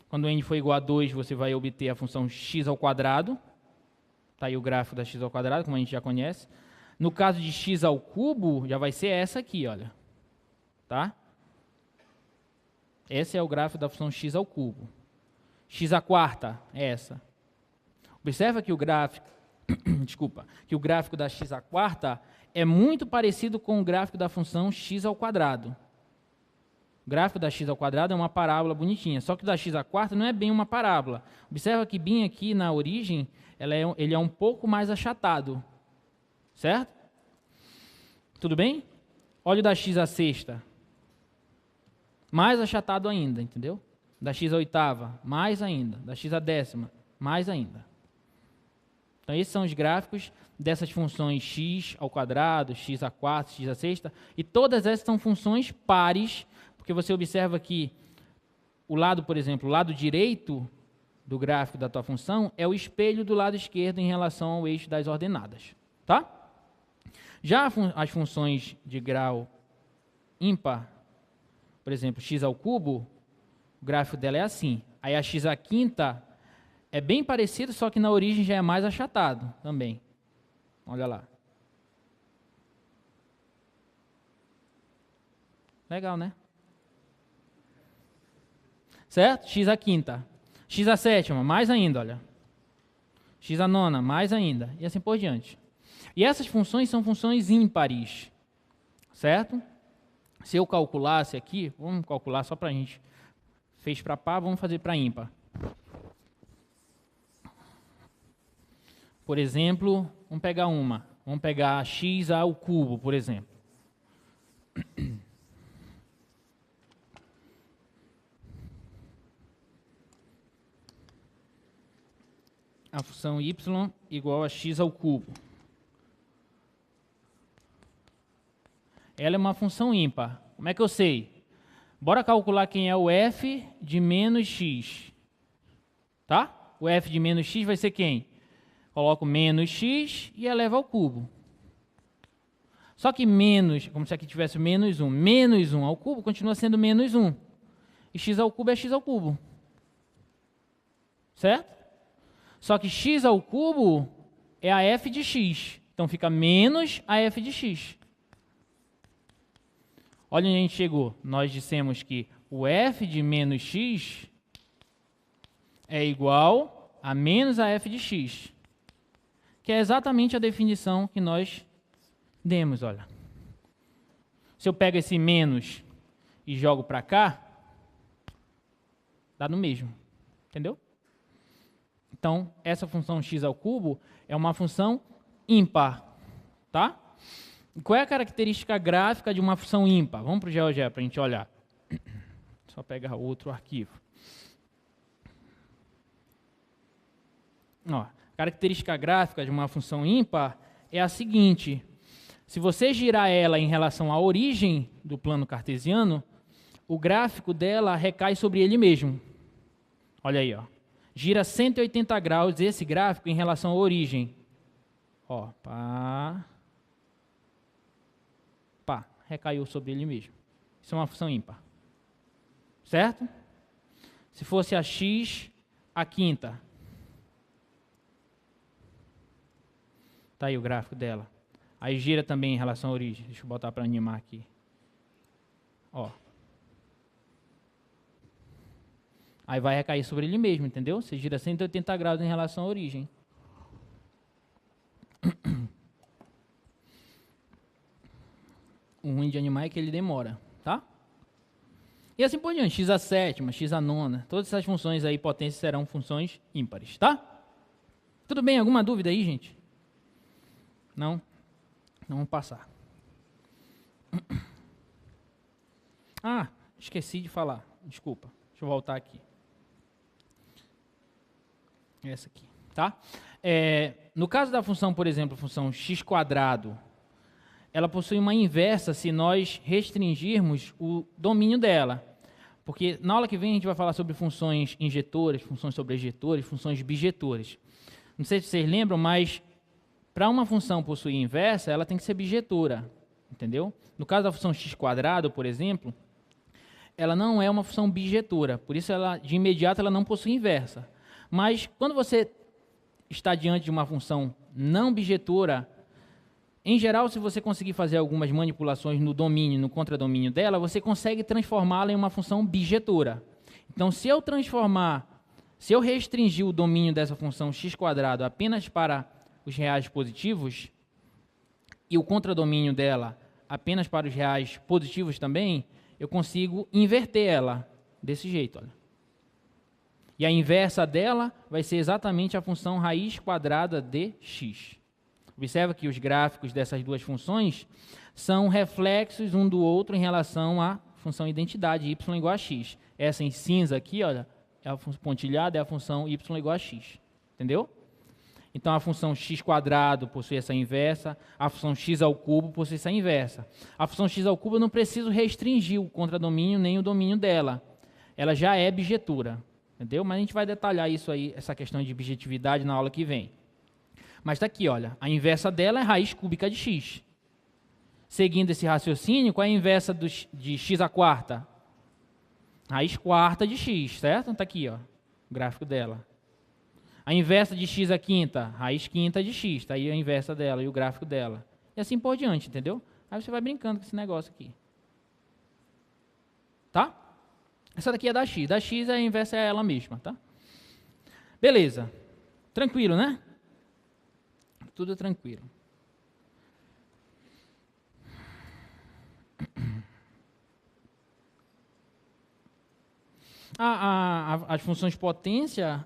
Quando n for igual a 2, você vai obter a função x ao quadrado. Está aí o gráfico da x ao quadrado, como a gente já conhece. No caso de x ao cubo, já vai ser essa aqui, olha. Tá? Esse é o gráfico da função x ao cubo. X à quarta é essa. Observa que o gráfico, desculpa, que o gráfico da x à quarta é muito parecido com o gráfico da função x ao quadrado. O gráfico da x ao quadrado é uma parábola bonitinha, só que o da x à quarta não é bem uma parábola. Observa que bem aqui na origem, ele é um pouco mais achatado. Certo? Tudo bem? Olha o da x à sexta. Mais achatado ainda, entendeu? Da x à oitava, mais ainda. Da x à décima, mais ainda. Então, esses são os gráficos dessas funções x ao quadrado, x à quarta, x à sexta, e todas essas são funções pares, porque você observa que o lado, por exemplo, o lado direito do gráfico da tua função é o espelho do lado esquerdo em relação ao eixo das ordenadas. Tá? Já as funções de grau ímpar, por exemplo, x ao cubo, o gráfico dela é assim. Aí a x à quinta é bem parecido, só que na origem já é mais achatado também. Olha lá. Legal, né? Certo? X à quinta. X à sétima, mais ainda, olha. X à nona, mais ainda. E assim por diante. E essas funções são funções ímpares. Certo? Se eu calculasse aqui, vamos calcular só para a gente. Fez para par, vamos fazer para ímpar. Por exemplo, vamos pegar uma. Vamos pegar x ao cubo, por exemplo. A função y igual a x ao cubo. Ela é uma função ímpar. Como é que eu sei? Bora calcular quem é o f de menos x. Tá? O f de menos x vai ser quem? Coloco menos x e eleva ao cubo. Só que menos, como se aqui tivesse menos 1. Menos 1 ao cubo continua sendo menos 1. E x ao cubo é x ao cubo. Certo? Só que x ao cubo é a f de x. Então fica menos a f de x. Olha onde a gente chegou. Nós dissemos que o f de menos x é igual a menos a f de x. Que é exatamente a definição que nós demos, olha. Se eu pego esse menos e jogo para cá, dá no mesmo. Entendeu? Então, essa função x ao cubo é uma função ímpar. Tá? E qual é a característica gráfica de uma função ímpar? Vamos para o GeoGebra para a gente olhar. Só pegar outro arquivo. Ó, a característica gráfica de uma função ímpar é a seguinte. Se você girar ela em relação à origem do plano cartesiano, o gráfico dela recai sobre ele mesmo. Olha aí, ó. Gira 180 graus esse gráfico em relação à origem. Ó, pá, recaiu sobre ele mesmo. Isso é uma função ímpar. Certo? Se fosse a x à quinta. Está aí o gráfico dela. Aí gira também em relação à origem. Deixa eu botar para animar aqui. Ó. Aí vai recair sobre ele mesmo, entendeu? Você gira 180 graus em relação à origem. O ruim de animar é que ele demora, tá? E assim por diante, x à sétima, x à nona, todas essas funções aí potências serão funções ímpares, tá? Tudo bem? Alguma dúvida aí, gente? Não? Então, vamos passar. Ah, esqueci de falar. Desculpa. Deixa eu voltar aqui. Essa aqui, tá? No caso da função, por exemplo, função x², ela possui uma inversa se nós restringirmos o domínio dela. Porque na aula que vem a gente vai falar sobre funções injetoras, funções sobrejetores, funções bijetores. Não sei se vocês lembram, mas para uma função possuir inversa, ela tem que ser bijetora, entendeu? No caso da função x², por exemplo, ela não é uma função bijetora, por isso ela, de imediato ela não possui inversa. Mas quando você está diante de uma função não bijetora, em geral, se você conseguir fazer algumas manipulações no domínio, no contradomínio dela, você consegue transformá-la em uma função bijetora. Então, se eu restringir o domínio dessa função x² apenas para os reais positivos e o contradomínio dela apenas para os reais positivos também, eu consigo inverter ela desse jeito, olha. E a inversa dela vai ser exatamente a função raiz² de x. Observa que os gráficos dessas duas funções são reflexos um do outro em relação à função identidade y igual a x. Essa em cinza aqui, olha, é a função pontilhada, é a função y igual a x. Entendeu? Então, a função x² possui essa inversa, a função x² possui essa inversa. A função x² eu não preciso restringir o contradomínio nem o domínio dela. Ela já é bijetora. Entendeu? Mas a gente vai detalhar isso aí, essa questão de bijetividade na aula que vem. Mas está aqui, olha, a inversa dela é raiz cúbica de x. Seguindo esse raciocínio, qual é a inversa de x²? Raiz quarta de x, certo? Está aqui, ó, o gráfico dela. A inversa de x⁵, raiz quinta de x, está aí a inversa dela e o gráfico dela. E assim por diante, entendeu? Aí você vai brincando com esse negócio aqui. Tá? Essa daqui é da x. Da x a inversa é ela mesma, tá? Beleza. Tranquilo, né? Tudo tranquilo. As funções potência,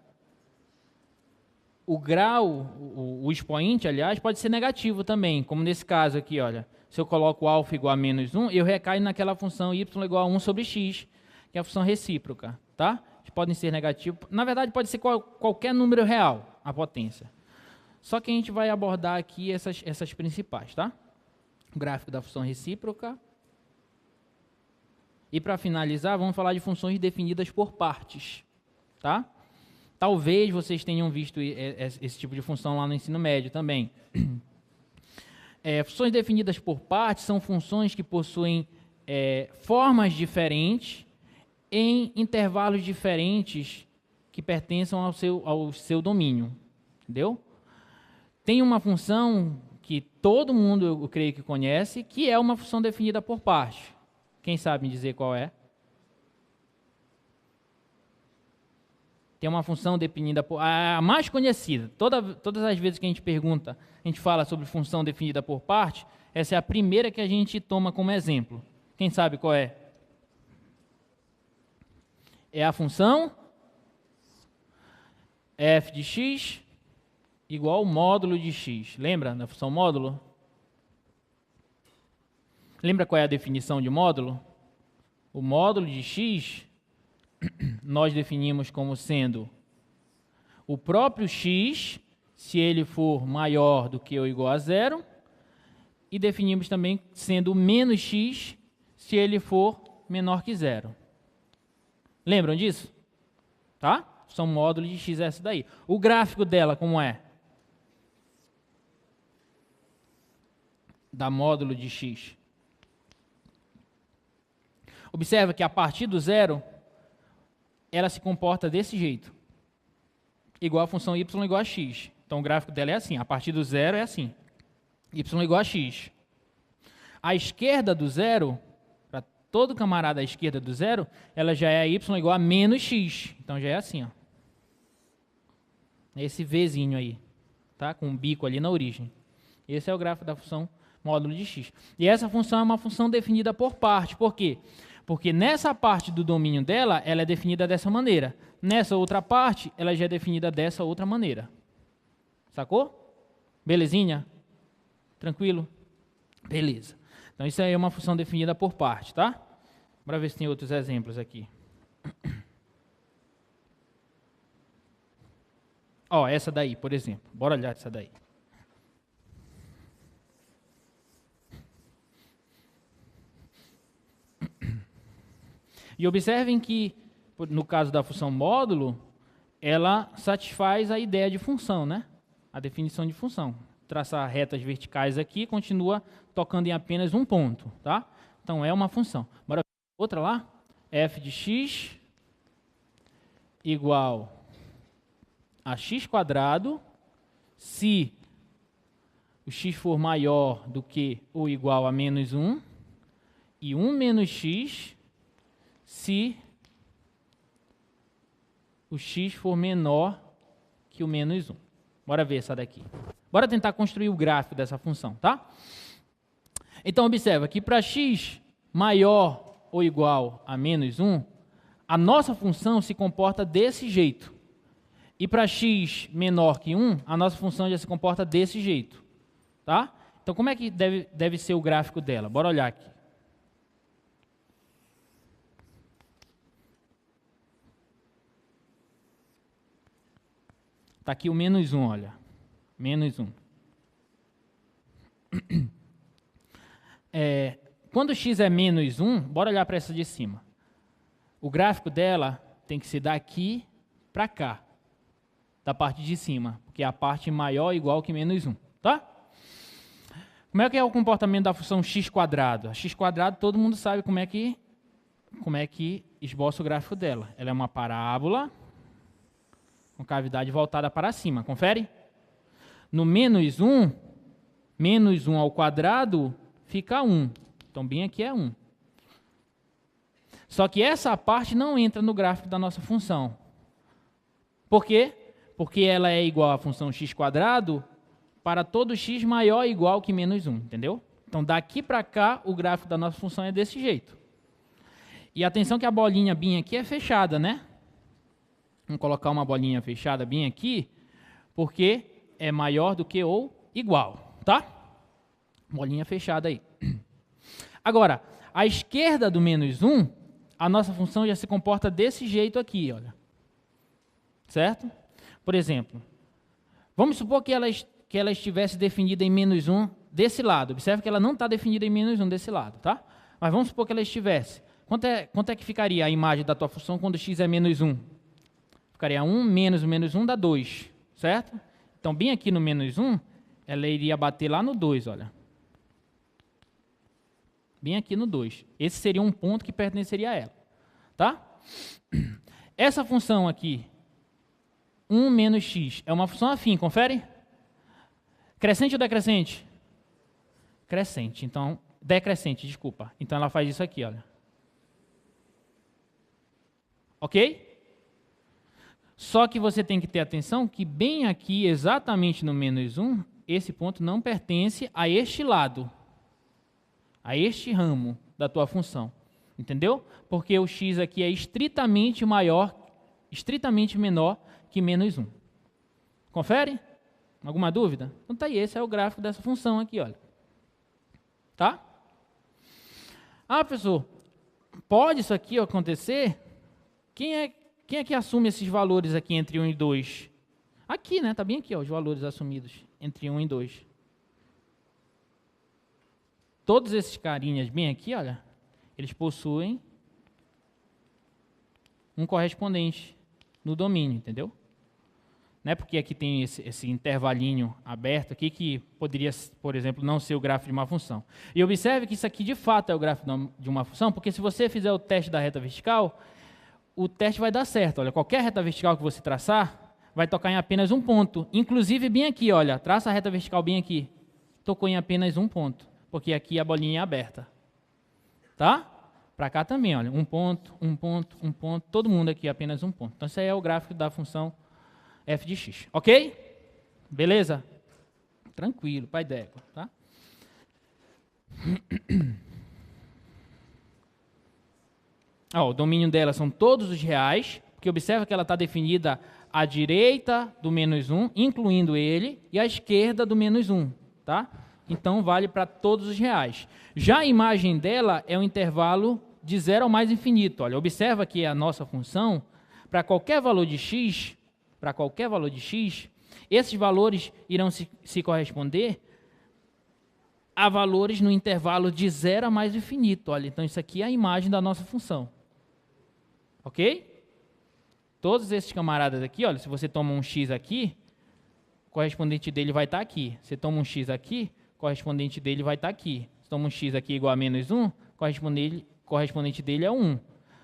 o grau, o expoente, aliás, pode ser negativo também, como nesse caso aqui, olha. Se eu coloco alfa igual a -1, eu recaio naquela função y igual a 1 sobre x, que é a função recíproca, tá? Podem ser negativos. Na verdade, pode ser qualquer número real, a potência. Só que a gente vai abordar aqui essas principais, tá? O gráfico da função recíproca. E para finalizar, vamos falar de funções definidas por partes, tá? Talvez vocês tenham visto esse tipo de função lá no ensino médio também. Funções definidas por partes são funções que possuem formas diferentes em intervalos diferentes que pertençam ao seu domínio, entendeu? Tem uma função que todo mundo, eu creio que conhece, que é uma função definida por parte. Quem sabe me dizer qual é? Tem uma função definida por... A mais conhecida, todas as vezes que a gente pergunta, a gente fala sobre função definida por parte, essa é a primeira que a gente toma como exemplo. Quem sabe qual é? É a função f de x igual ao módulo de x. Lembra da função módulo? Lembra qual é a definição de módulo? O módulo de x nós definimos como sendo o próprio x, se ele for maior do que ou igual a zero, e definimos também sendo menos x, se ele for menor que zero. Lembram disso? Tá? São módulos de x essa daí. O gráfico dela como é? Da módulo de x. Observa que a partir do zero, ela se comporta desse jeito. Igual a função y igual a x. Então, o gráfico dela é assim. A partir do zero é assim. Y igual a x. À esquerda do zero, para todo camarada à esquerda do zero, ela já é y igual a menos x. Então, já é assim, ó. Esse Vzinho aí. Tá? Com um bico ali na origem. Esse é o gráfico da função módulo de x. E essa função é uma função definida por parte. Por quê? Porque nessa parte do domínio dela, ela é definida dessa maneira. Nessa outra parte, ela já é definida dessa outra maneira. Sacou? Belezinha? Tranquilo? Beleza. Então, isso aí é uma função definida por parte, tá? Bora ver se tem outros exemplos aqui. Ó, essa daí, por exemplo. Bora olhar essa daí. E observem que, no caso da função módulo, ela satisfaz a ideia de função, né? A definição de função. Traçar retas verticais aqui, continua tocando em apenas um ponto, tá? Então, é uma função. Bora ver outra lá? F de x igual a x² se o x for maior do que ou igual a menos 1 e 1 menos x se o x for menor que o menos 1. Bora ver essa daqui. Bora tentar construir o gráfico dessa função, tá? Então, observa que para x maior ou igual a menos 1, a nossa função se comporta desse jeito. E para x menor que 1, a nossa função já se comporta desse jeito. Tá? Então, como é que deve ser o gráfico dela? Bora olhar aqui. Está aqui o menos 1, olha. Menos 1. Quando x é menos 1, bora olhar para essa de cima. O gráfico dela tem que ser daqui para cá, da parte de cima, porque é a parte maior ou igual que menos 1, tá? Como é que é o comportamento da função x²? A x² todo mundo sabe como é que esboça o gráfico dela. Ela é uma parábola com cavidade voltada para cima, confere? No menos 1 ao quadrado fica 1. Então, bem aqui é 1. Só que essa parte não entra no gráfico da nossa função. Por quê? Porque ela é igual à função x² para todo x maior ou igual que menos 1, entendeu? Então, daqui para cá, o gráfico da nossa função é desse jeito. E atenção que a bolinha bem aqui é fechada, né? Vamos colocar uma bolinha fechada bem aqui, porque é maior do que ou igual, tá? Bolinha fechada aí. Agora, à esquerda do menos 1, a nossa função já se comporta desse jeito aqui, olha. Certo? Por exemplo, vamos supor que ela estivesse definida em menos 1 desse lado. Observe que ela não está definida em menos 1 desse lado, tá? Mas vamos supor que ela estivesse. Quanto é que ficaria a imagem da tua função quando x é menos 1? Ficaria 1 menos o menos 1 dá 2, certo? Então, bem aqui no menos 1, ela iria bater lá no 2, olha. Bem aqui no 2. Esse seria um ponto que pertenceria a ela, tá? Essa função aqui, 1 menos x, é uma função afim, confere? Crescente ou decrescente? Crescente, então, decrescente, desculpa. Então, ela faz isso aqui, olha. Ok? Só que você tem que ter atenção que bem aqui, exatamente no menos 1, esse ponto não pertence a este lado, a este ramo da tua função. Entendeu? Porque o x aqui é estritamente menor que menos 1. Confere? Alguma dúvida? Então tá aí, esse é o gráfico dessa função aqui, olha. Tá? Ah, professor, pode isso aqui acontecer? Quem é que assume esses valores aqui entre 1 e 2? Aqui, né? Está bem aqui, ó, os valores assumidos entre 1 e 2. Todos esses carinhas bem aqui, olha, eles possuem um correspondente no domínio, entendeu? Né? Porque aqui tem esse intervalinho aberto aqui que poderia, por exemplo, não ser o gráfico de uma função. E observe que isso aqui de fato é o gráfico de uma função, porque se você fizer o teste da reta vertical, o teste vai dar certo. Olha, qualquer reta vertical que você traçar, vai tocar em apenas um ponto. Inclusive, bem aqui, olha, traça a reta vertical bem aqui. Tocou em apenas um ponto, porque aqui a bolinha é aberta. Tá? Para cá também, olha, um ponto, todo mundo aqui apenas um ponto. Então, esse aí é o gráfico da função f de x. Ok? Beleza? Tranquilo, pai d'égua, tá? O domínio dela são todos os reais, porque observa que ela está definida à direita do menos 1, incluindo ele, e à esquerda do menos 1, tá? então vale para todos os reais. Já a imagem dela é um intervalo de 0 ao mais infinito. Olha, observa que a nossa função, para qualquer valor de x, esses valores irão se corresponder a valores no intervalo de 0 a mais infinito. Olha, então isso aqui é a imagem da nossa função. Ok? Todos esses camaradas aqui, olha, se você toma um x aqui, o correspondente dele vai estar aqui. Você toma um x aqui, o correspondente dele vai estar aqui. Se toma um x aqui igual a menos 1, correspondente dele é 1.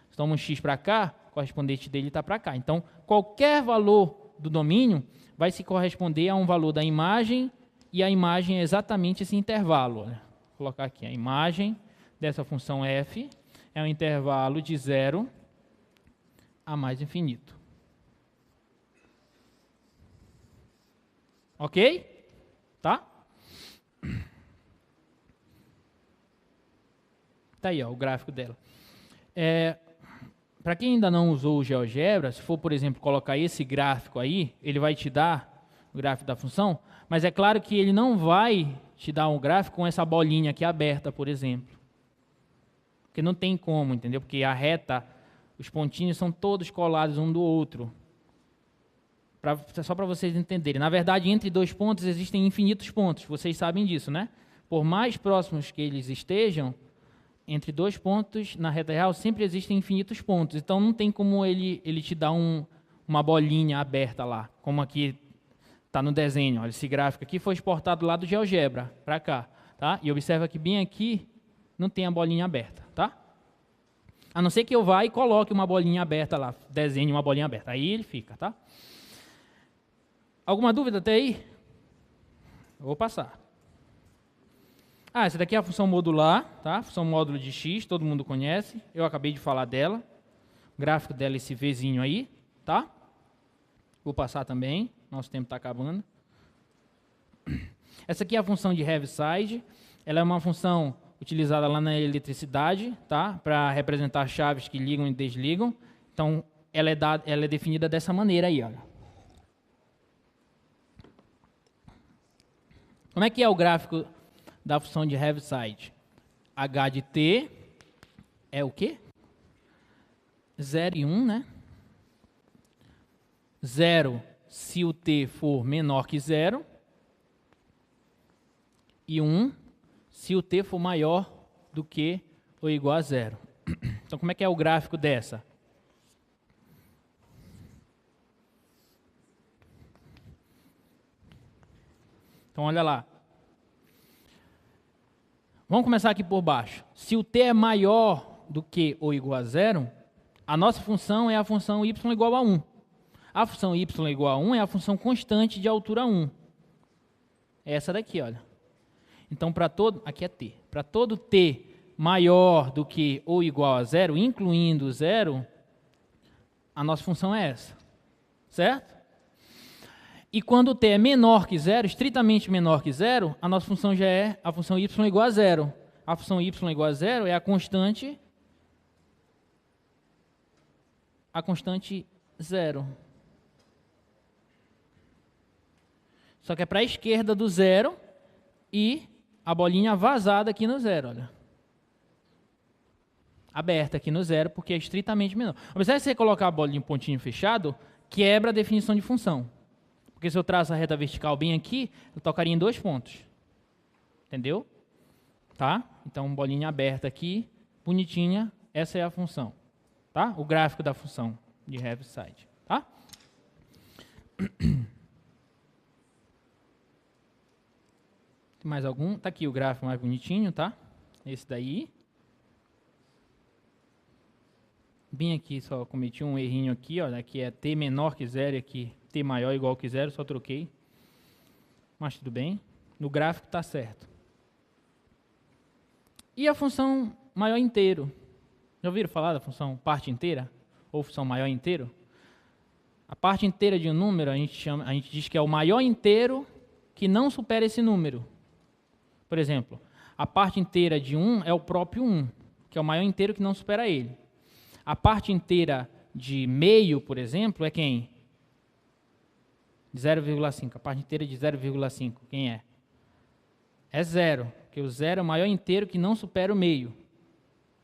Se toma um x para cá, o correspondente dele está para cá. Então, qualquer valor do domínio vai se corresponder a um valor da imagem, e a imagem é exatamente esse intervalo. Olha, vou colocar aqui, a imagem dessa função f é um intervalo de 0 a mais infinito. Ok? Tá? Tá aí, ó, o gráfico dela. Para quem ainda não usou o GeoGebra, se for, por exemplo, colocar esse gráfico aí, ele vai te dar o gráfico da função, mas é claro que ele não vai te dar um gráfico com essa bolinha aqui aberta, por exemplo. Porque não tem como, entendeu? Porque a reta, os pontinhos são todos colados um do outro. Só para vocês entenderem. Na verdade, entre dois pontos existem infinitos pontos. Vocês sabem disso, né? Por mais próximos que eles estejam, entre dois pontos, na reta real, sempre existem infinitos pontos. Então, não tem como ele te dar uma bolinha aberta lá, como aqui está no desenho. Olha, esse gráfico aqui foi exportado lá do GeoGebra para cá. Tá? E observa que bem aqui não tem a bolinha aberta. Tá? A não ser que eu vá e coloque uma bolinha aberta lá, desenhe uma bolinha aberta. Aí ele fica. Tá? Alguma dúvida até aí? Eu vou passar. Essa daqui é a função modular, tá? Função módulo de x, todo mundo conhece. Eu acabei de falar dela. O gráfico dela é esse Vzinho aí, tá? Vou passar também, nosso tempo está acabando. Essa aqui é a função de Heaviside. Ela é uma função utilizada lá na eletricidade, tá? Para representar chaves que ligam e desligam. Então, ela é definida dessa maneira aí, olha. Como é que é o gráfico da função de Heaviside? H de t é o quê? 0 e 1, né? 0 se o t for menor que 0. E 1 se o t for maior do que ou igual a 0. Então, como é que é o gráfico dessa? Então, olha lá. Vamos começar aqui por baixo. Se o t é maior do que ou igual a 0, a nossa função é a função y igual a 1. A função y igual a 1 é a função constante de altura 1. É essa daqui, olha. Então, para todo... Aqui é t. Para todo t maior do que ou igual a 0, incluindo 0, a nossa função é essa. Certo? E quando t é menor que 0, estritamente menor que 0, a nossa função já é a função y igual a 0. A função y igual a 0 é a constante 0. Só que é para a esquerda do 0 e a bolinha vazada aqui no 0, olha. Aberta aqui no 0, porque é estritamente menor. Observe se você colocar a bolinha em pontinho fechado, quebra a definição de função. Porque se eu traço a reta vertical bem aqui, eu tocaria em 2 pontos. Entendeu? Tá? Então, bolinha aberta aqui, bonitinha, essa é a função. Tá? O gráfico da função de Heaviside. Tá? Tem mais algum? Tá aqui o gráfico mais bonitinho, tá? Esse daí. Bem aqui, só cometi um errinho aqui, ó. Aqui é t menor que 0 e aqui t maior igual que 0, só troquei. Mas tudo bem. No gráfico está certo. E a função maior inteiro? Já ouviram falar da função parte inteira? Ou função maior inteiro? A parte inteira de um número, a gente diz que é o maior inteiro que não supera esse número. Por exemplo, a parte inteira de 1 é o próprio 1, que é o maior inteiro que não supera ele. A parte inteira de meio, por exemplo, é quem? 0,5. A parte inteira de 0,5, quem é? é zero, porque o zero é o maior inteiro que não supera o meio.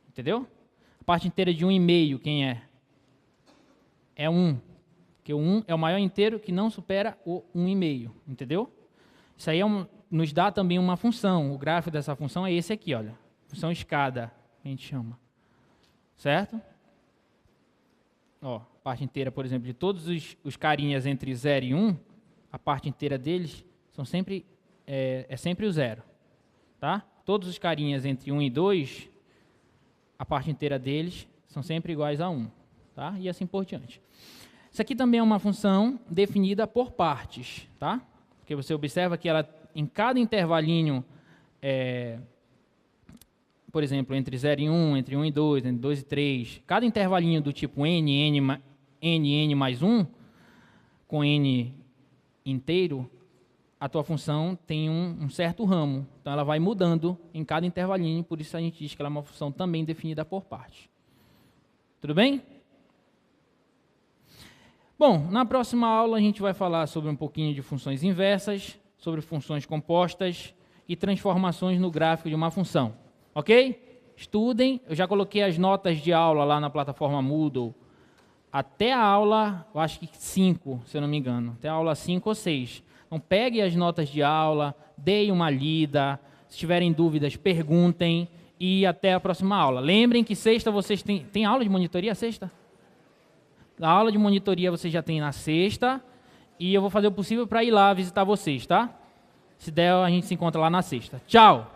Entendeu? A parte inteira de 1,5, quem é? É 1. Porque o 1 é o maior inteiro que não supera o 1,5. Entendeu? Isso aí nos dá também uma função. O gráfico dessa função é esse aqui, olha. Função escada, a gente chama. Certo? Ó, a parte inteira, por exemplo, de todos os carinhas entre 0 e 1, a parte inteira deles são sempre, é sempre o 0. Tá? Todos os carinhas entre 1 e 2, a parte inteira deles são sempre iguais a 1. Tá? E assim por diante. Isso aqui também é uma função definida por partes. Tá? Porque você observa que ela, em cada intervalinho, por exemplo, entre 0 e 1, entre 1 e 2, entre 2 e 3, cada intervalinho do tipo n mais 1, com n inteiro, a tua função tem um certo ramo. Então, ela vai mudando em cada intervalinho, por isso a gente diz que ela é uma função também definida por partes. Tudo bem? Bom, na próxima aula a gente vai falar sobre um pouquinho de funções inversas, sobre funções compostas e transformações no gráfico de uma função. Ok? Estudem. Eu já coloquei as notas de aula lá na plataforma Moodle até a aula, eu acho que 5, se eu não me engano. Até a aula 5 ou 6. Então, peguem as notas de aula, deem uma lida. Se tiverem dúvidas, perguntem. E até a próxima aula. Lembrem que sexta vocês têm aula de monitoria sexta? A aula de monitoria vocês já têm na sexta. E eu vou fazer o possível para ir lá visitar vocês, tá? Se der, a gente se encontra lá na sexta. Tchau!